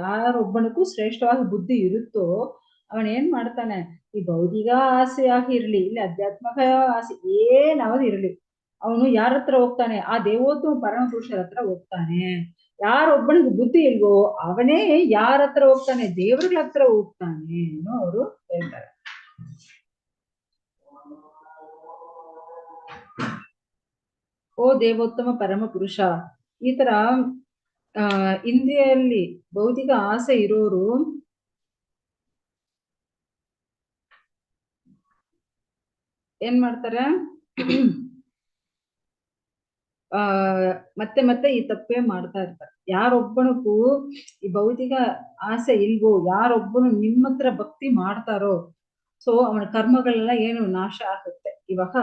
ಯಾರೊಬ್ಬನಿಗೂ ಶ್ರೇಷ್ಠವಾದ ಬುದ್ಧಿ ಇರುತ್ತೋ ಅವನೇನ್ ಮಾಡ್ತಾನೆ? ಈ ಭೌತಿಕ ಆಸೆ ಆಗಿರ್ಲಿ ಇಲ್ಲಿ ಅಧ್ಯಾತ್ಮಿಕ ಆಸೆ ಏನಾவது ಇರ್ಲಿ, ಅವನು ಯಾರ ಹತ್ರ ಹೋಗ್ತಾನೆ? ಆ ದೇವೋತ್ತಮ ಪರಮ ಪುರುಷರ ಹತ್ರ ಹೋಗ್ತಾನೆ. ಯಾರೊಬ್ಬನಿಗೆ ಬುದ್ಧಿ ಇಲ್ವೋ ಅವನೇ ಯಾರ ಹತ್ರ ಹೋಗ್ತಾನೆ? ದೇವರುಗಳ ಹತ್ರ ಹೋಗ್ತಾನೆ ಅನ್ನೋ ಅವರು ಹೇಳ್ತಾರೆ. ಓ ದೇವೋತ್ತಮ ಪರಮ ಪುರುಷ, ಈ ತರ ಇಂದ್ರಿಯಲ್ಲಿ ಭೌತಿಕ ಆಸೆ ಇರೋರು ಏನ್ ಮಾಡ್ತಾರೆ? ಮತ್ತೆ ಮತ್ತೆ ಈ ತಪ್ಪೇ ಮಾಡ್ತಾ ಇರ್ತಾರೆ. ಯಾರೊಬ್ಬನಿಗೂ ಈ ಭೌತಿಕ ಆಸೆ ಇಲ್ವೋ, ಯಾರೊಬ್ಬನು ನಿಮ್ಮ ಹತ್ರ ಭಕ್ತಿ ಮಾಡ್ತಾರೋ ಸೊ ಅವನ ಕರ್ಮಗಳೆಲ್ಲ ಏನು ನಾಶ ಆಗುತ್ತೆ. ಇವಾಗ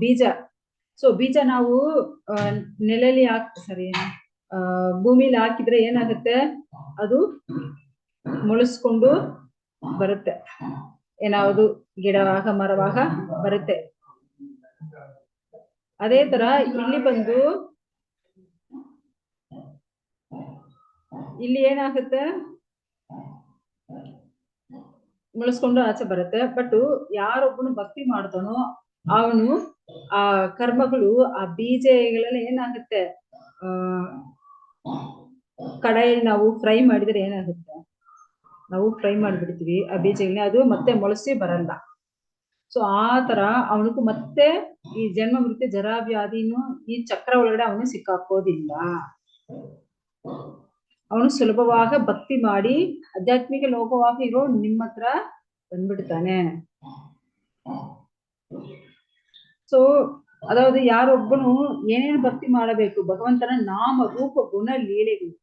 ಬೀಜ, ಸೊ ಬೀಜ ನಾವು ನೆಲಲ್ಲಿ ಭೂಮಿಲಿ ಹಾಕಿದ್ರೆ ಏನಾಗುತ್ತೆ? ಅದು ಮೊಳಸ್ಕೊಂಡು ಬರುತ್ತೆ, ಏನಾವುದು ಗಿಡವಾಗ ಮರವಾಗ ಬರುತ್ತೆ. ಅದೇ ತರ ಇಲ್ಲಿ ಬಂದು ಇಲ್ಲಿ ಏನಾಗುತ್ತೆ? ಮುಳಿಸ್ಕೊಂಡು ಆಚೆ ಬರುತ್ತೆ. ಬಟ್ ಯಾರೊಬ್ಬನು ಭಕ್ತಿ ಮಾಡ್ತಾನೋ ಅವನು ಆ ಕರ್ಮಗಳು ಆ ಬೀಜಗಳೆಲ್ಲ ಏನಾಗುತ್ತೆ? ಕಡಾಯಲ್ಲಿ ನಾವು ಫ್ರೈ ಮಾಡಿದ್ರೆ ಏನಾಗುತ್ತೆ? ನಾವು ಫ್ರೈ ಮಾಡಿಬಿಡ್ತೀವಿ ಆ ಬೀಜಗಳನ್ನ, ಅದು ಮತ್ತೆ ಮೊಳಸಿ ಬರಲ್ಲ. ಸೊ ಆ ತರ ಅವನಿಗೂ ಮತ್ತೆ ಈ ಜನ್ಮ ಮೃತ್ಯು ಜರಾವ್ಯಾಧಿನೂ ಈ ಚಕ್ರ ಒಳಗಡೆ ಅವನು ಸಿಕ್ಕಾಕೋದಿಲ್ಲ. ಅವನು ಸುಲಭವಾಗಿ ಭಕ್ತಿ ಮಾಡಿ ಆಧ್ಯಾತ್ಮಿಕ ಲೋಕವಾಗಿ ಇರೋ ನಿಮ್ಮ ಹತ್ರ ಬಂದ್ಬಿಡ್ತಾನೆ. ಸೊ ಅದಾவது ಯಾರೊಬ್ಬನು ಏನೇನು ಭಕ್ತಿ ಮಾಡಬೇಕು? ಭಗವಂತನ ನಾಮ ರೂಪ ಗುಣ ಲೀಲೆಗಳು.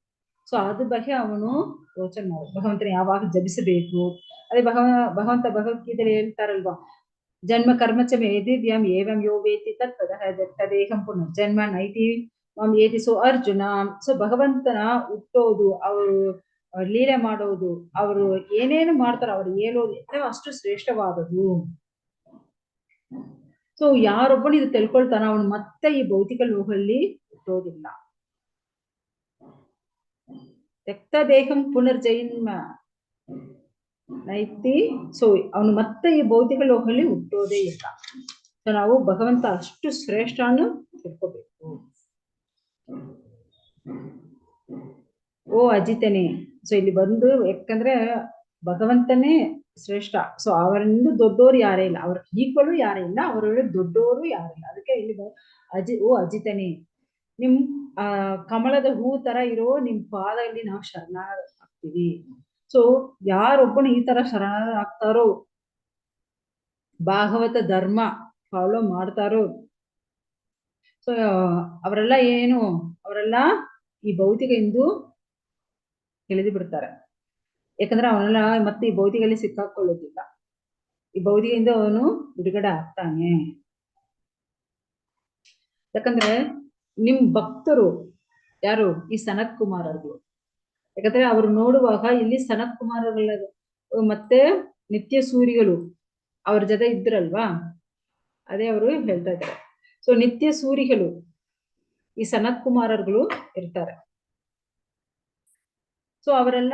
ಸೊ ಅದ್ರ ಬಗ್ಗೆ ಅವನು ಯೋಚನೆ ಮಾಡ, ಭಗವಂತನ ಯಾವಾಗ ಜಪಿಸಬೇಕು. ಅದೇ ಭಗವಂತ ಭಗವದ್ಗೀತೆಯಲ್ಲಿ ಹೇಳ್ತಾರಲ್ವಾ, ಜನ್ಮ ಕರ್ಮಚ ಮೇದಿವ್ಯಂ ಏವಂ ಯೋ ವೇತಿ ತದೇಹಂ ಪುನರ್ಜನ್ಮ ನೈತಿ ಮಮ್ ಏತಿ. ಸೊ ಅರ್ಜುನ, ಸೊ ಭಗವಂತನ ಹುಟ್ಟೋದು, ಅವರು ಲೀಲೆ ಮಾಡೋದು, ಅವರು ಏನೇನು ಮಾಡ್ತಾರ, ಅವ್ರು ಹೇಳೋದು ಎಲ್ಲ ಅಷ್ಟು ಶ್ರೇಷ್ಠವಾದದು. ಸೊ ಯಾರೊಬ್ಬನು ಇದು ತಿಳ್ಕೊಳ್ತಾನ, ಅವನು ಮತ್ತೆ ಈ ಭೌತಿಕ ಲೋಕದಲ್ಲಿ ಹುಟ್ಟೋದಿಲ್ಲ. ತೆಕ್ತ ದೇಹಂ ಪುನರ್ಜನ್ಮ ನೈತಿ. ಸೊ ಅವನು ಮತ್ತೆ ಈ ಭೌತಿಕ ಲೋಕದಲ್ಲಿ ಹುಟ್ಟೋದೇ ಇಲ್ಲ. ಸೊ ನಾವು ಭಗವಂತ ಅಷ್ಟು ಶ್ರೇಷ್ಠನು ತಿಳ್ಕೋಬೇಕು. ಓ ಅಜಿತನೇ, ಸೊ ಇಲ್ಲಿ ಬಂದು, ಯಾಕಂದ್ರೆ ಭಗವಂತನೇ ಶ್ರೇಷ್ಠ. ಸೊ ಅವರಿಂದ ದೊಡ್ಡೋರು ಯಾರೇ ಇಲ್ಲ, ಅವ್ರ ಈಕ್ವಲು ಯಾರೇ ಇಲ್ಲ, ಅವರ ದೊಡ್ಡೋರು ಯಾರಿಲ್ಲ. ಅದಕ್ಕೆ ಇಲ್ಲಿ ಓ ಅಜಿತನೇ, ನಿಮ್ ಕಮಲದ ಹೂ ತರ ಇರೋ ನಿಮ್ ಪಾದದಲ್ಲಿ ನಾವು ಶರಣಾಗ್ತೀವಿ. ಸೊ ಯಾರೊಬ್ಬನು ಈ ತರ ಶರಣಾಗ್ತಾರೋ, ಭಾಗವತ ಧರ್ಮ ಫಾಲೋ ಮಾಡ್ತಾರೋ, ಸೊ ಅವರೆಲ್ಲ ಏನು, ಅವರೆಲ್ಲ ಈ ಭೌತಿಕ ಇಂದು ತಿಳಿದು ಬಿಡ್ತಾರೆ. ಯಾಕಂದ್ರೆ ಅವನೆಲ್ಲ ಮತ್ತೆ ಈ ಭೌತಿಕಲ್ಲಿ ಸಿಕ್ಕಾಕೊಳ್ಳೋದಿಲ್ಲ. ಈ ಭೌತಿಕದಿಂದ ಅವನು ಬಿಡುಗಡೆ ಆಗ್ತಾನೆ. ಯಾಕಂದ್ರೆ ನಿಮ್ ಭಕ್ತರು ಯಾರು, ಈ ಸನತ್ ಕುಮಾರರು. ಯಾಕಂದ್ರೆ ಅವರು ನೋಡುವಾಗ ಇಲ್ಲಿ ಸನತ್ ಕುಮಾರಗಳ ಮತ್ತೆ ನಿತ್ಯ ಸೂರಿಗಳು ಅವ್ರ ಜೊತೆ ಇದ್ರಲ್ವಾ, ಅದೇ ಅವರು ಹೇಳ್ತಾ ಇದ್ದಾರೆ. ಸೊ ನಿತ್ಯ ಸೂರಿಗಳು ಈ ಸನತ್ ಕುಮಾರರುಗಳು ಇರ್ತಾರೆ. ಸೊ ಅವರೆಲ್ಲ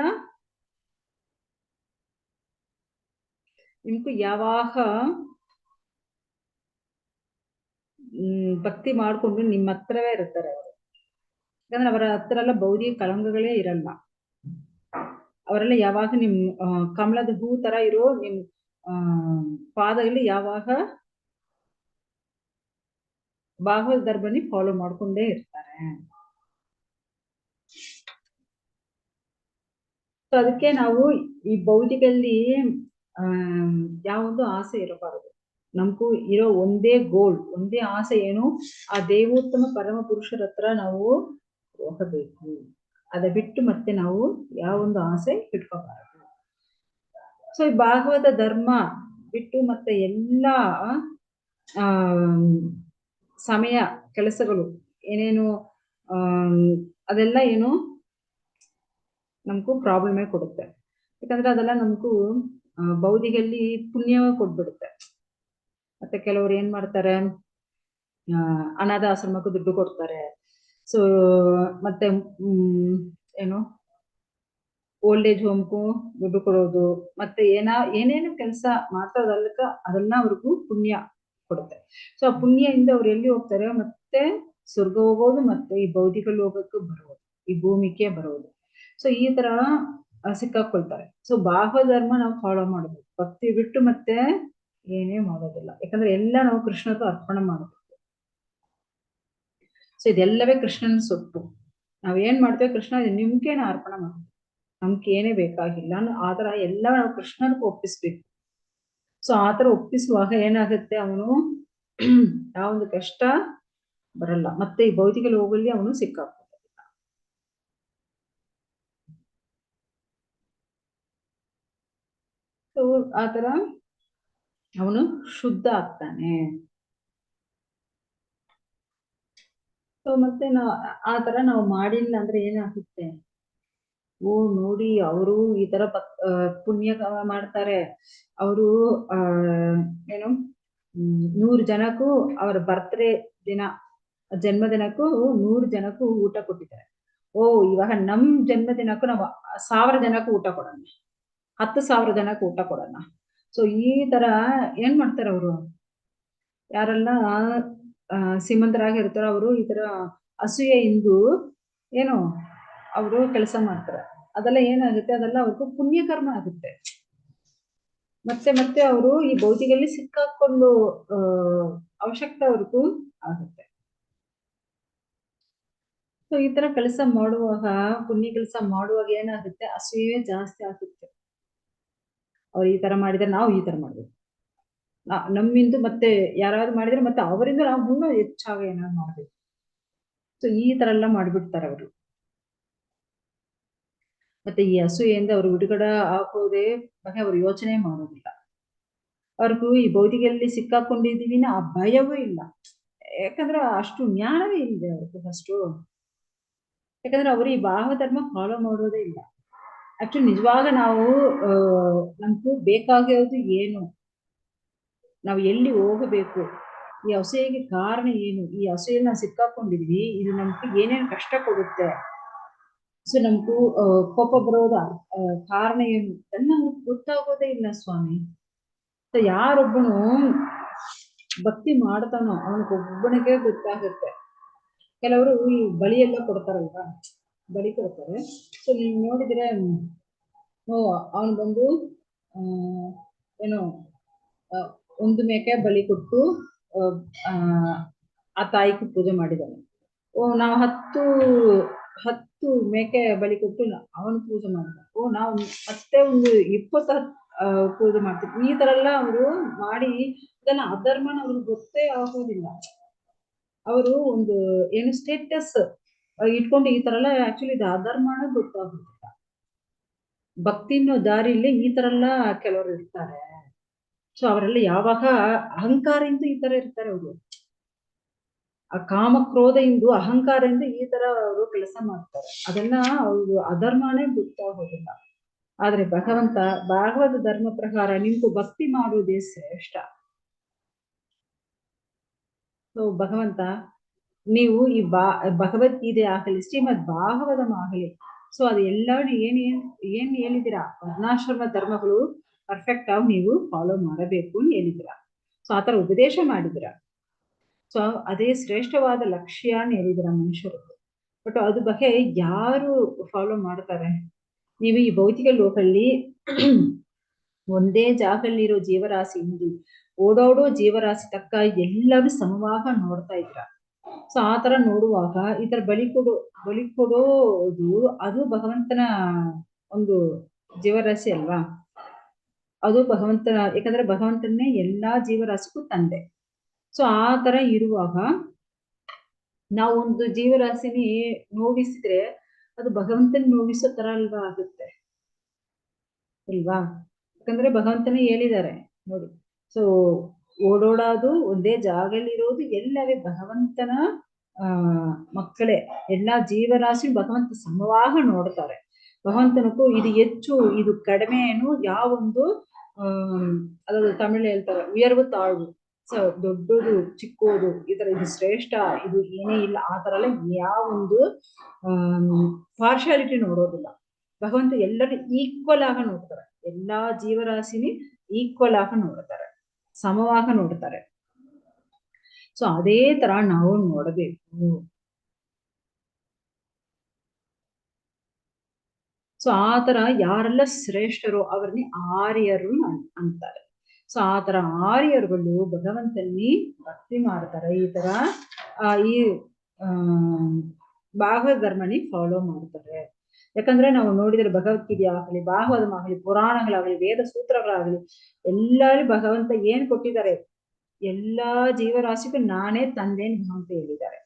ನಿಮ್ಗೂ ಯಾವಾಗ ಭಕ್ತಿ ಮಾಡ್ಕೊಂಡು ನಿಮ್ಮ ಹತ್ರವೇ ಇರ್ತಾರೆ ಅವರು. ಯಾಕಂದ್ರೆ ಅವರ ಹತ್ರ ಎಲ್ಲ ಭೌತಿಕ ಕಳಂಕಗಳೇ ಇರಲ್ಲ. ಅವರೆಲ್ಲ ಯಾವಾಗ ನಿಮ್ ಕಮಲದ ಹೂ ತರ ಇರೋ ನಿಮ್ ಪಾದದಲ್ಲಿ ಯಾವಾಗ ಭಾಗವತ ಧರ್ಮನಿ ಫಾಲೋ ಮಾಡ್ಕೊಂಡೇ ಇರ್ತಾರೆ. ಸೊ ಅದಕ್ಕೆ ನಾವು ಈ ಭೌತಿಕಲ್ಲಿ ಯಾವೊಂದು ಆಸೆ ಇರಬಾರದು. ನಮಗೂ ಇರೋ ಒಂದೇ ಗೋಲ್, ಒಂದೇ ಆಸೆ ಏನು, ಆ ದೇವೋತ್ತಮ ಪರಮ ಪುರುಷರ ಹತ್ರ ನಾವು ಹೋಗಬೇಕು. ಅದ ಬಿಟ್ಟು ಮತ್ತೆ ನಾವು ಯಾವೊಂದು ಆಸೆ ಇಟ್ಕೋಬಾರದು. ಸೊ ಈ ಭಾಗವತ ಧರ್ಮ ಬಿಟ್ಟು ಮತ್ತೆ ಎಲ್ಲ ಸಮಯ ಕೆಲಸಗಳು ಏನೇನು ಅದೆಲ್ಲ ಏನು ನಮಗೂ ಪ್ರಾಬ್ಲಮೇ ಕೊಡುತ್ತೆ. ಯಾಕಂದ್ರೆ ಅದೆಲ್ಲ ನಮಗೂ ಭೌತಿಕಲ್ಲಿ ಪುಣ್ಯ ಕೊಟ್ಬಿಡುತ್ತೆ. ಮತ್ತೆ ಕೆಲವರು ಏನ್ ಮಾಡ್ತಾರೆ, ಅನಾಥ ಆಶ್ರಮಕ್ಕೂ ದುಡ್ಡು ಕೊಡ್ತಾರೆ. ಸೊ ಮತ್ತೆ ಏನು ಓಲ್ಡ್ ಏಜ್ ಹೋಮ್ಗೂ ದುಡ್ಡು ಕೊಡೋದು, ಮತ್ತೆ ಏನೇನು ಕೆಲಸ ಮಾಡ್ತಾರದಲ್ಕ ಅದನ್ನ ಅವ್ರಿಗೂ ಪುಣ್ಯ ಕೊಡುತ್ತೆ. ಸೊ ಆ ಪುಣ್ಯದಿಂದ ಅವ್ರು ಎಲ್ಲಿ ಹೋಗ್ತಾರೆ, ಮತ್ತೆ ಸ್ವರ್ಗ ಹೋಗೋದು, ಮತ್ತೆ ಈ ಭೌತಿಕ ಲೋಕಕ್ಕೂ ಬರೋದು, ಈ ಭೂಮಿಗೆ ಬರೋದು. ಸೊ ಈ ತರ ಸಿಕ್ಕಾಕೊಳ್ತಾರೆ. ಸೊ ಭಾಗವತ ಧರ್ಮ ನಾವು ಫಾಲೋ ಮಾಡಬೇಕು. ಭಕ್ತಿ ಬಿಟ್ಟು ಮತ್ತೆ ಏನೇ ಮಾಡೋದಿಲ್ಲ. ಯಾಕಂದ್ರೆ ಎಲ್ಲ ನಾವು ಕೃಷ್ಣಗೂ ಅರ್ಪಣೆ ಮಾಡಬೇಕು. ಸೊ ಇದೆಲ್ಲವೇ ಕೃಷ್ಣನ ಸೊತ್ತು. ನಾವೇನ್ ಮಾಡ್ತೇವೆ, ಕೃಷ್ಣ ನಿಮ್ಗೇನ ಅರ್ಪಣೆ ಮಾಡ್ತೀವಿ, ನಮ್ಗೆ ಏನೇ ಬೇಕಾಗಿಲ್ಲ. ಆತರ ಎಲ್ಲ ನಾವು ಕೃಷ್ಣನಿಗೆ ಒಪ್ಪಿಸ್ಬೇಕು. ಸೊ ಆತರ ಒಪ್ಪಿಸುವಾಗ ಏನಾಗುತ್ತೆ, ಅವನು ಯಾವೊಂದು ಕಷ್ಟ ಬರಲ್ಲ, ಮತ್ತೆ ಈ ಭೌತಿಕ ಲೋಕದಲ್ಲಿ ಅವನು ಸಿಕ್ಕಾಕೋದಿಲ್ಲ. ಸೊ ಆತರ ಅವನು ಶುದ್ಧ ಆಗ್ತಾನೆ. ಸೊ ಮತ್ತೆ ಆತರ ನಾವು ಮಾಡಿಲ್ಲ ಅಂದ್ರೆ ಏನಾಗುತ್ತೆ, ಓ ನೋಡಿ ಅವರು ಈ ತರ ಪುಣ್ಯ ಮಾಡ್ತಾರೆ, ಅವರು ಏನು 100 ಜನಕ್ಕೂ ಅವರ ಬರ್ತ್ಡೇ ದಿನ ಜನ್ಮದಿನಕ್ಕೂ 100 ಜನಕ್ಕೂ ಊಟ ಕೊಟ್ಟಿದ್ದಾರೆ. ಓ ಇವಾಗ ನಮ್ ಜನ್ಮದಿನಕ್ಕೂ ನಾವು 1000 ಜನಕ್ಕೂ ಊಟ ಕೊಡೋಣ, 10,000 ಜನಕ್ಕೂ ಊಟ ಕೊಡೋಣ. ಸೊ ಈ ತರ ಏನ್ ಮಾಡ್ತಾರೆ ಅವರು, ಯಾರೆಲ್ಲ ಶ್ರೀಮಂತರಾಗಿರ್ತಾರೋ ಅವರು ಈ ತರ ಅಸೂಯೆಯಿಂದ ಏನು ಅವರು ಕೆಲಸ ಮಾಡ್ತಾರೆ. ಅದೆಲ್ಲ ಏನಾಗುತ್ತೆ, ಅದೆಲ್ಲ ಅವ್ರಿಗೂ ಪುಣ್ಯಕರ್ಮ ಆಗುತ್ತೆ. ಮತ್ತೆ ಮತ್ತೆ ಅವರು ಈ ಭೌತಿಕಲ್ಲಿ ಸಿಕ್ಕಾಕೊಂಡು ಅವಶ್ಯಕತೆ ಅವ್ರಿಗೂ ಆಗುತ್ತೆ. ಸೊ ಈ ತರ ಕೆಲಸ ಮಾಡುವಾಗ, ಪುಣ್ಯ ಕೆಲಸ ಮಾಡುವಾಗ ಏನಾಗುತ್ತೆ, ಅಸೂಯೆ ಜಾಸ್ತಿ ಆಗುತ್ತೆ. ಅವ್ರು ಈ ತರ ಮಾಡಿದ್ರೆ ನಾವು ಈ ತರ ಮಾಡ್ಬೇಕು, ನಮ್ಮಿಂದ ಮತ್ತೆ ಯಾರಾದ್ರು ಮಾಡಿದ್ರೆ ಮತ್ತೆ ಅವರಿಂದ ನಾವು ಇನ್ನೂ ಹೆಚ್ಚಾಗಿ ಏನಾದ್ರು ಮಾಡ್ಬೇಕು. ಸೊ ಈ ತರ ಎಲ್ಲ ಮಾಡ್ಬಿಡ್ತಾರೆ ಅವರು. ಮತ್ತೆ ಈ ಅಸೂಯೆಯಿಂದ ಅವರು ಬಿಡುಗಡೆ ಆಗೋದೇ ಬಗ್ಗೆ ಅವರು ಯೋಚನೆ ಮಾಡೋದಿಲ್ಲ. ಅವ್ರಿಗೂ ಈ ಭೌತಿಕದಲ್ಲಿ ಸಿಕ್ಕಾಕೊಂಡಿದೀವಿ ಆ ಭಯವೂ ಇಲ್ಲ. ಯಾಕಂದ್ರೆ ಅಷ್ಟು ಜ್ಞಾನವೇ ಇದೆ ಅವ್ರಿಗೆ ಫಸ್ಟು. ಯಾಕಂದ್ರೆ ಅವರು ಈ ಬಾಹ್ಯ ಧರ್ಮ ಫಾಲೋ ಮಾಡೋದೇ ಇಲ್ಲ. ಆಕ್ಚುಲಿ ನಿಜವಾಗ ನಾವು ನಮ್ಗೂ ಬೇಕಾಗಿರೋದು ಏನು, ನಾವು ಎಲ್ಲಿ ಹೋಗಬೇಕು, ಈ ಅಸೂಯೆಗೆ ಕಾರಣ ಏನು, ಈ ಅಸೂಯಲ್ಲಿ ನಾವು ಸಿಕ್ಕಾಕೊಂಡಿದ್ವಿ, ಇದು ನಮ್ಗೆ ಏನೇನು ಕಷ್ಟ ಕೊಡುತ್ತೆ, ಸೊ ನಮ್ಗೂ ಕೋಪ ಬರೋದ ಕಾರಣ ಏನು ಅಂತ ನಮ್ಗೆ ಗೊತ್ತಾಗೋದೇ ಇಲ್ಲ ಸ್ವಾಮಿ. ಯಾರೊಬ್ಬನು ಭಕ್ತಿ ಮಾಡ್ತಾನೋ ಅವನಿಗೊಬ್ಬನಿಗೆ ಗೊತ್ತಾಗುತ್ತೆ. ಕೆಲವರು ಈ ಬಲಿ ಎಲ್ಲ ಕೊಡ್ತಾರಲ್ವಾ, ಬಲಿ ಕೊಡ್ತಾರೆ. ಸೊ ನೀವು ನೋಡಿದ್ರೆ ಅವನು ಬಂದು ಏನೋ ಒಂದು ಮೇಕೆ ಬಲಿ ಕೊಟ್ಟು ಆ ತಾಯಿಗೆ ಪೂಜೆ ಮಾಡಿದ್ದಾನೆ. ನಾವು 10 ಮೇಕೆ ಬಲಿ ಕೊಟ್ಟು ಅವನು ಪೂಜೆ ಮಾಡಿದ. ನಾವು ಮತ್ತೆ ಒಂದು 20 ಪೂಜೆ ಮಾಡ್ತೀವಿ. ಈ ತರ ಎಲ್ಲ ಅವರು ಮಾಡಿ ಇದನ್ನ ಅಧರ್ಮನ ಅವ್ರಿಗೆ ಗೊತ್ತೇ ಆಗೋದಿಲ್ಲ. ಅವರು ಒಂದು ಏನು ಸ್ಟೇಟಸ್ ಇಟ್ಕೊಂಡು ಈ ತರ ಎಲ್ಲ ಆಕ್ಚುಲಿ ಇದು ಅಧರ್ಮನ ಗೊತ್ತಾಗೋದಿಲ್ಲ. ಭಕ್ತಿ ಅನ್ನೋ ದಾರಿಯಲ್ಲಿ ಈ ತರ ಎಲ್ಲ ಕೆಲವರು ಇರ್ತಾರೆ. ಸೊ ಅವರೆಲ್ಲ ಯಾವಾಗ ಅಹಂಕಾರದಿಂದ ಈ ತರ ಇರ್ತಾರೆ ಅವರು. ಆ ಕಾಮ ಕ್ರೋಧದಿಂದ ಅಹಂಕಾರದಿಂದ ಈ ತರ ಅವರು ಕೆಲಸ ಮಾಡ್ತಾರೆ. ಅದೆಲ್ಲ ಅವರು ಅಧರ್ಮನೇ ಗೊತ್ತಾಗೋದಿಲ್ಲ. ಆದ್ರೆ ಭಗವಂತ ಭಾಗವತ ಧರ್ಮ ಪ್ರಕಾರ ನಿಮ್ಗೂ ಭಕ್ತಿ ಮಾಡುವುದೇ ಶ್ರೇಷ್ಠ. ಸೊ ಭಗವಂತ ನೀವು ಈ ಭಗವದ್ಗೀತೆ ಆಗಲಿ ಶ್ರೀಮದ್ ಭಾಗವತಂ ಆಗಲಿ, ಸೊ ಅದು ಎಲ್ಲರೂ ಏನ್ ಹೇಳಿದಿರಾ, ವರ್ಣಾಶ್ರಮ ಧರ್ಮಗಳು ಪರ್ಫೆಕ್ಟ್ ಆಗಿ ನೀವು ಫಾಲೋ ಮಾಡಬೇಕು ಅಂತ ಹೇಳಿದಿರಾ. ಸೊ ಆತರ ಉಪದೇಶ ಮಾಡಿದಿರ. ಸೊ ಅದೇ ಶ್ರೇಷ್ಠವಾದ ಲಕ್ಷ್ಯ ಅಂತ ಹೇಳಿದಿರ ಮನುಷ್ಯರು. ಬಟ್ ಅದು ಬಗ್ಗೆ ಯಾರು ಫಾಲೋ ಮಾಡ್ತಾರೆ? ನೀವು ಈ ಭೌತಿಕ ಲೋಕಲ್ಲಿ ಒಂದೇ ಜಾಗದಲ್ಲಿರೋ ಜೀವರಾಶಿ ಇಂದು ಓಡಾಡೋ ಜೀವರಾಶಿ ತಕ್ಕ ಎಲ್ಲರೂ ಸಮವಾಗ ನೋಡ್ತಾ ಇದ್ರ. ಸೊ ಆತರ ನೋಡುವಾಗ ಈ ತರ ಬಲಿ ಕೊಡೋದು ಅದು ಭಗವಂತನ ಒಂದು ಜೀವರಾಶಿ ಅಲ್ವಾ? ಅದು ಭಗವಂತನ, ಯಾಕಂದ್ರೆ ಭಗವಂತನೇ ಎಲ್ಲಾ ಜೀವರಾಶಿಗೂ ತಂದೆ. ಸೊ ಆ ತರ ಇರುವಾಗ ನಾವು ಒಂದು ಜೀವರಾಶಿನಿ ನೋವಿಸಿದ್ರೆ ಅದು ಭಗವಂತನ ನೋವಿಸೋ ತರ ಅಲ್ವಾ ಆಗುತ್ತೆ ಅಲ್ವಾ? ಯಾಕಂದ್ರೆ ಭಗವಂತನೇ ಹೇಳಿದ್ದಾರೆ ನೋಡಿ. ಸೊ ಓಡೋಡೋದು ಒಂದೇ ಜಾಗದಲ್ಲಿರೋದು ಎಲ್ಲವೇ ಭಗವಂತನ ಮಕ್ಕಳೇ. ಎಲ್ಲಾ ಜೀವರಾಶಿ ಭಗವಂತ ಸಮವಾಗ ನೋಡ್ತಾರೆ. ಭಗವಂತನಕ್ಕೂ ಇದು ಹೆಚ್ಚು ಇದು ಕಡಿಮೆ ಏನು ಯಾವೊಂದು ಅದು ತಮಿಳು ಹೇಳ್ತಾರೆ ಉಯರ್ವು ತಾಳ್ವು. ಸೊ ದೊಡ್ಡದು ಚಿಕ್ಕೋದು ಈ ತರ ಇದು ಶ್ರೇಷ್ಠ ಇದು ಏನೇ ಇಲ್ಲ, ಆ ತರ ಎಲ್ಲ ಯಾವೊಂದು ಪಾರ್ಶಾಲಿಟಿ ನೋಡೋದಿಲ್ಲ. ಭಗವಂತ ಎಲ್ಲರೂ ಈಕ್ವಲ್ ಆಗ ನೋಡ್ತಾರೆ. ಎಲ್ಲಾ ಜೀವರಾಶಿನಿ ಈಕ್ವಲ್ ಆಗ ನೋಡ್ತಾರೆ, ಸಮವಾಗ ನೋಡ್ತಾರೆ. ಸೊ ಅದೇ ತರ ನಾವು ನೋಡಬೇಕು. ಸೊ ಆ ತರ ಯಾರೆಲ್ಲ ಶ್ರೇಷ್ಠರು ಅವ್ರನ್ನೇ ಆರ್ಯರು ಅಂತಾರೆ. ಸೊ ಆ ತರ ಆರ್ಯರುಗಳು ಭಗವಂತನಿ ಭಕ್ತಿ ಮಾಡ್ತಾರೆ. ಈ ತರ ಈ ಭಾಗವತ ಧರ್ಮನಿ ಫಾಲೋ ಮಾಡ್ತಾರೆ. ಯಾಕಂದ್ರೆ ನಾವು ನೋಡಿದ್ರೆ ಭಗವದ್ಗೀತೆ ಆಗಲಿ, ಭಾಗವತಮಾಗಲಿ, ಪುರಾಣಗಳಾಗಲಿ, ವೇದ ಸೂತ್ರಗಳಾಗಲಿ ಎಲ್ಲರೂ ಭಗವಂತ ಏನ್ ಕೊಟ್ಟಿದ್ದಾರೆ, ಎಲ್ಲಾ ಜೀವರಾಶಿಗೂ ನಾನೇ ತಂದೆ ಅಂತ ಹೇಳಿದ್ದಾರೆ.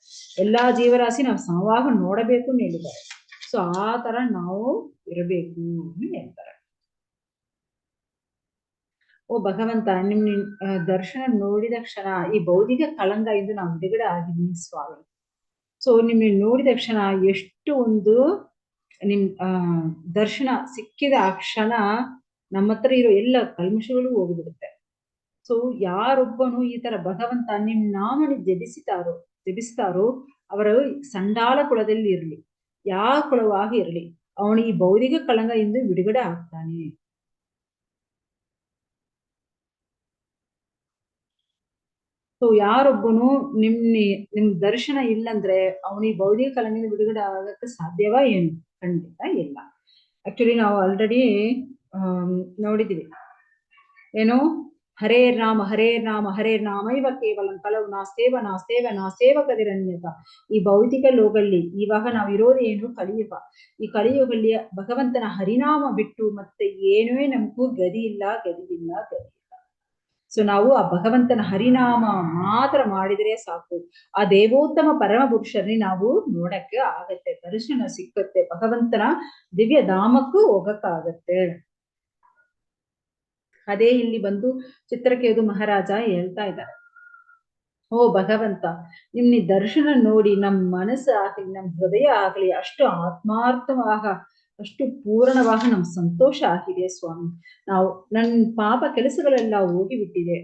ಎಲ್ಲಾ ಜೀವರಾಶಿ ನಾವು ಸಮವಾಗ ನೋಡಬೇಕು ಅಂತ ಹೇಳಿದ್ದಾರೆ. ಸೊ ಆ ತರ ನಾವು ಇರಬೇಕು ಅಂತ ಹೇಳ್ತಾರೆ. ಓ ಭಗವಂತ, ನಿಮ್ ದರ್ಶನ ನೋಡಿದ ಕ್ಷಣ ಈ ಭೌತಿಕ ಕಳಂಗ ಇಂದು ನಾವು ಬಿಡುಗಡೆ ಆಗಿದ್ದೀನಿ ಸ್ವಾಮಿ. ಸೊ ನಿಮ್ ನೋಡಿದ ಕ್ಷಣ ಎಷ್ಟು ಒಂದು ನಿಮ್ ದರ್ಶನ ಸಿಕ್ಕಿದ ಆ ಕ್ಷಣ ನಮ್ಮ ಹತ್ರ ಇರೋ ಎಲ್ಲ ಕಲ್ಮಶಗಳು ಹೋಗ್ಬಿಡುತ್ತೆ. ಸೊ ಯಾರೊಬ್ಬನು ಈ ತರ ಭಗವಂತ ನಿಮ್ ನಾಮನಿ ಜಪಿಸ್ತಾರೋ ಅವರು ಸಂಡಾಳ ಕುಲದಲ್ಲಿ ಇರ್ಲಿ, ಯಾವ ಕುಲವಾಗಿ ಇರ್ಲಿ, ಅವನು ಈ ಭೌತಿಕ ಕಳಂಗ ಇಂದು ಬಿಡುಗಡೆ ಆಗ್ತಾನೆ. ಸೊ ಯಾರೊಬ್ಬನು ನಿಮ್ ದರ್ಶನ ಇಲ್ಲಂದ್ರೆ ಅವನು ಈ ಭೌತಿಕ ಕಳಂಗದಿಂದ ಬಿಡುಗಡೆ ಆಗಕ್ಕೆ ಸಾಧ್ಯವಾ ಏನು? ಖಂಡಿತ ಇಲ್ಲ. ಆಕ್ಚುಲಿ ನಾವು ಆಲ್ರೆಡಿ ನೋಡಿದೀವಿ ಏನು, ಹರೇ ರಾಮ ಹರೇ ರಾಮ ಹರೇ ನಾಮೈವ ಕೇವಲ ಕಲವು ನಾಸ್ತೇವ ಕದಿರನ್ಯತ. ಈ ಭೌತಿಕ ಲೋಕಲ್ಲಿ ಇವಾಗ ನಾವು ಇರೋದು ಏನು, ಕಲಿಯುಗ. ಈ ಕಲಿಯುಗಲ್ಲಿ ಭಗವಂತನ ಹರಿನಾಮ ಬಿಟ್ಟು ಮತ್ತೆ ಏನೂ ನಮಗೂ ಗದಿ ಇಲ್ಲ. ಸೊ ನಾವು ಆ ಭಗವಂತನ ಹರಿನಾಮ ಮಾತ್ರ ಮಾಡಿದ್ರೆ ಸಾಕು, ಆ ದೇವೋತ್ತಮ ಪರಮ ಪುರುಷರನ್ನ ನಾವು ನೋಡಕ್ಕೆ ಆಗತ್ತೆ, ದರ್ಶನ ಸಿಕ್ಕತ್ತೆ, ಭಗವಂತನ ದಿವ್ಯ ಧಾಮಕ್ಕೂ ಹೋಗಕ್ಕಾಗತ್ತೆ. ಅದೇ ಇಲ್ಲಿ ಬಂದು ಚಿತ್ರಕೇತು ಮಹಾರಾಜ ಹೇಳ್ತಾ ಇದ್ದಾರೆ, ಓ ಭಗವಂತ, ನಿಮ್ ದರ್ಶನ ನೋಡಿ ನಮ್ ಮನಸ್ಸು ಆಗ್ಲಿ, ನಮ್ ಹೃದಯ ಆಗ್ಲಿ ಅಷ್ಟು ಆತ್ಮಾರ್ಥವಾಗ, ಅಷ್ಟು ಪೂರ್ಣವಾಗ ನಮ್ ಸಂತೋಷ ಆಗಿದೆ ಸ್ವಾಮಿ. ನಾವು ನನ್ ಪಾಪ ಕೆಲಸಗಳೆಲ್ಲ ಹೋಗಿಬಿಟ್ಟಿದೆ.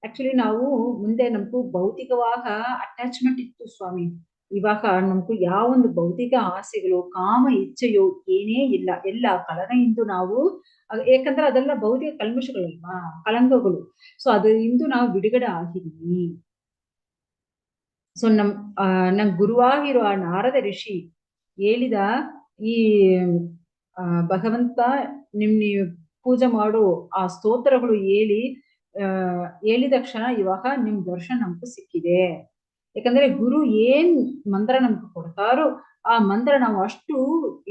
ಆಕ್ಚುಲಿ ನಾವು ಮುಂದೆ ನಮ್ಗೂ ಭೌತಿಕವಾಗ ಅಟ್ಯಾಚ್ಮೆಂಟ್ ಇತ್ತು ಸ್ವಾಮಿ. ಇವಾಗ ನಮ್ಗೂ ಯಾವೊಂದು ಭೌತಿಕ ಆಸೆಗಳು, ಕಾಮ ಇಚ್ಛೆಯೋ ಏನೇ ಇಲ್ಲ, ಎಲ್ಲ ಕಳನೆಯಿಂದ ನಾವು, ಯಾಕಂದ್ರೆ ಅದೆಲ್ಲ ಭೌತಿಕ ಕಲ್ಮಶಗಳಲ್ವಾ, ಕಳಂಕಗಳು. ಸೊ ಅದರಿಂದ ನಾವು ಬಿಡುಗಡೆ ಆಗಿದೀವಿ. ಸೊ ನಮ್ ಗುರುವಾಗಿರುವ ನಾರದ ಋಷಿ ಹೇಳಿದ ಈ ಭಗವಂತ ನೀವು ಪೂಜೆ ಮಾಡು ಆ ಸ್ತೋತ್ರಗಳು ಹೇಳಿದ ಕ್ಷಣ ಇವಾಗ ನಿಮ್ ದರ್ಶನ ನಮ್ಗೂ ಸಿಕ್ಕಿದೆ. ಯಾಕಂದ್ರೆ ಗುರು ಏನ್ ಮಂತ್ರ ನಮ್ಗೆ ಕೊಡ್ತಾರೋ ಆ ಮಂತ್ರ ನಾವು ಅಷ್ಟು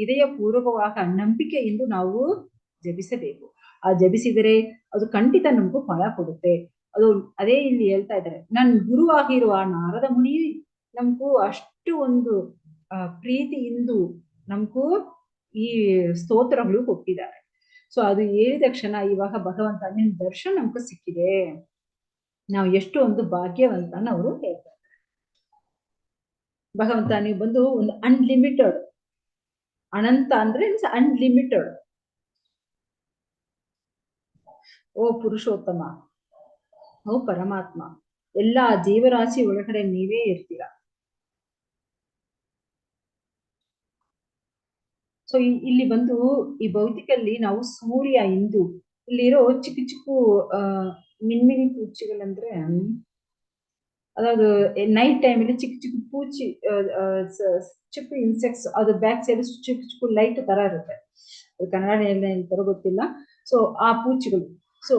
ಇದೆಯ ಪೂರ್ವಕವಾಗ ನಂಬಿಕೆಯಿಂದ ನಾವು ಜಪಿಸಬೇಕು. ಆ ಜಪಿಸಿದರೆ ಅದು ಖಂಡಿತ ನಮ್ಗೂ ಫಲ ಕೊಡುತ್ತೆ. ಅದು ಅದೇ ಇಲ್ಲಿ ಹೇಳ್ತಾ ಇದ್ದಾರೆ, ನನ್ ಗುರುವಾಗಿರುವ ನಾರದ ಮುನಿ ನಮ್ಗೂ ಅಷ್ಟು ಒಂದು ಪ್ರೀತಿಯಿಂದ ನಮ್ಗೂ ಈ ಸ್ತೋತ್ರಗಳು ಕೊಟ್ಟಿದ್ದಾರೆ. ಸೊ ಅದು ಹೇಳಿದ ಕ್ಷಣ ಇವಾಗ ಭಗವಂತ ನಿಮ್ ದರ್ಶನ ನಮ್ಗೂ ಸಿಕ್ಕಿದೆ, ನಾವು ಎಷ್ಟು ಒಂದು ಭಾಗ್ಯವಂತ ಅವರು ಹೇಳ್ತಾರೆ. ಭಗವಂತ ನೀವು ಬಂದು ಒಂದು ಅನ್ಲಿಮಿಟೆಡ್, ಅನಂತ ಅಂದ್ರೆ ಅನ್ಲಿಮಿಟೆಡ್. ಓ ಪುರುಷೋತ್ತಮ, ಓ ಪರಮಾತ್ಮ, ಎಲ್ಲಾ ಜೀವರಾಶಿ ಒಳಗಡೆ ನೀವೇ ಇರ್ತೀರಾ. ಸೊ ಇಲ್ಲಿ ಬಂದು ಈ ಭೌತಿಕಲ್ಲಿ ನಾವು ಸೂರ್ಯ ಇಂದು ಇಲ್ಲಿರೋ ಚಿಕ್ಕ ಚಿಕ್ಕ ಮಿನ್ಮಿನಿ ಪೂಚಿಗಳಂದ್ರೆ, ಅದಾவது ನೈಟ್ ಟೈಮಲ್ಲಿ ಚಿಕ್ಕ ಚಿಕ್ಕ ಪೂಚಿ, ಚಿಕ್ಕ ಇನ್ಸೆಕ್ಟ್ಸ್, ಅದು ಬ್ಯಾಕ್ ಸೈಡ್ ಚಿಕ್ಕ ಚಿಕ್ಕ ಲೈಟ್ ತರ ಇರುತ್ತೆ, ಕನ್ನಡ ತರ ಗೊತ್ತಿಲ್ಲ. ಸೊ ಆ ಪೂಚಿಗಳು, ಸೊ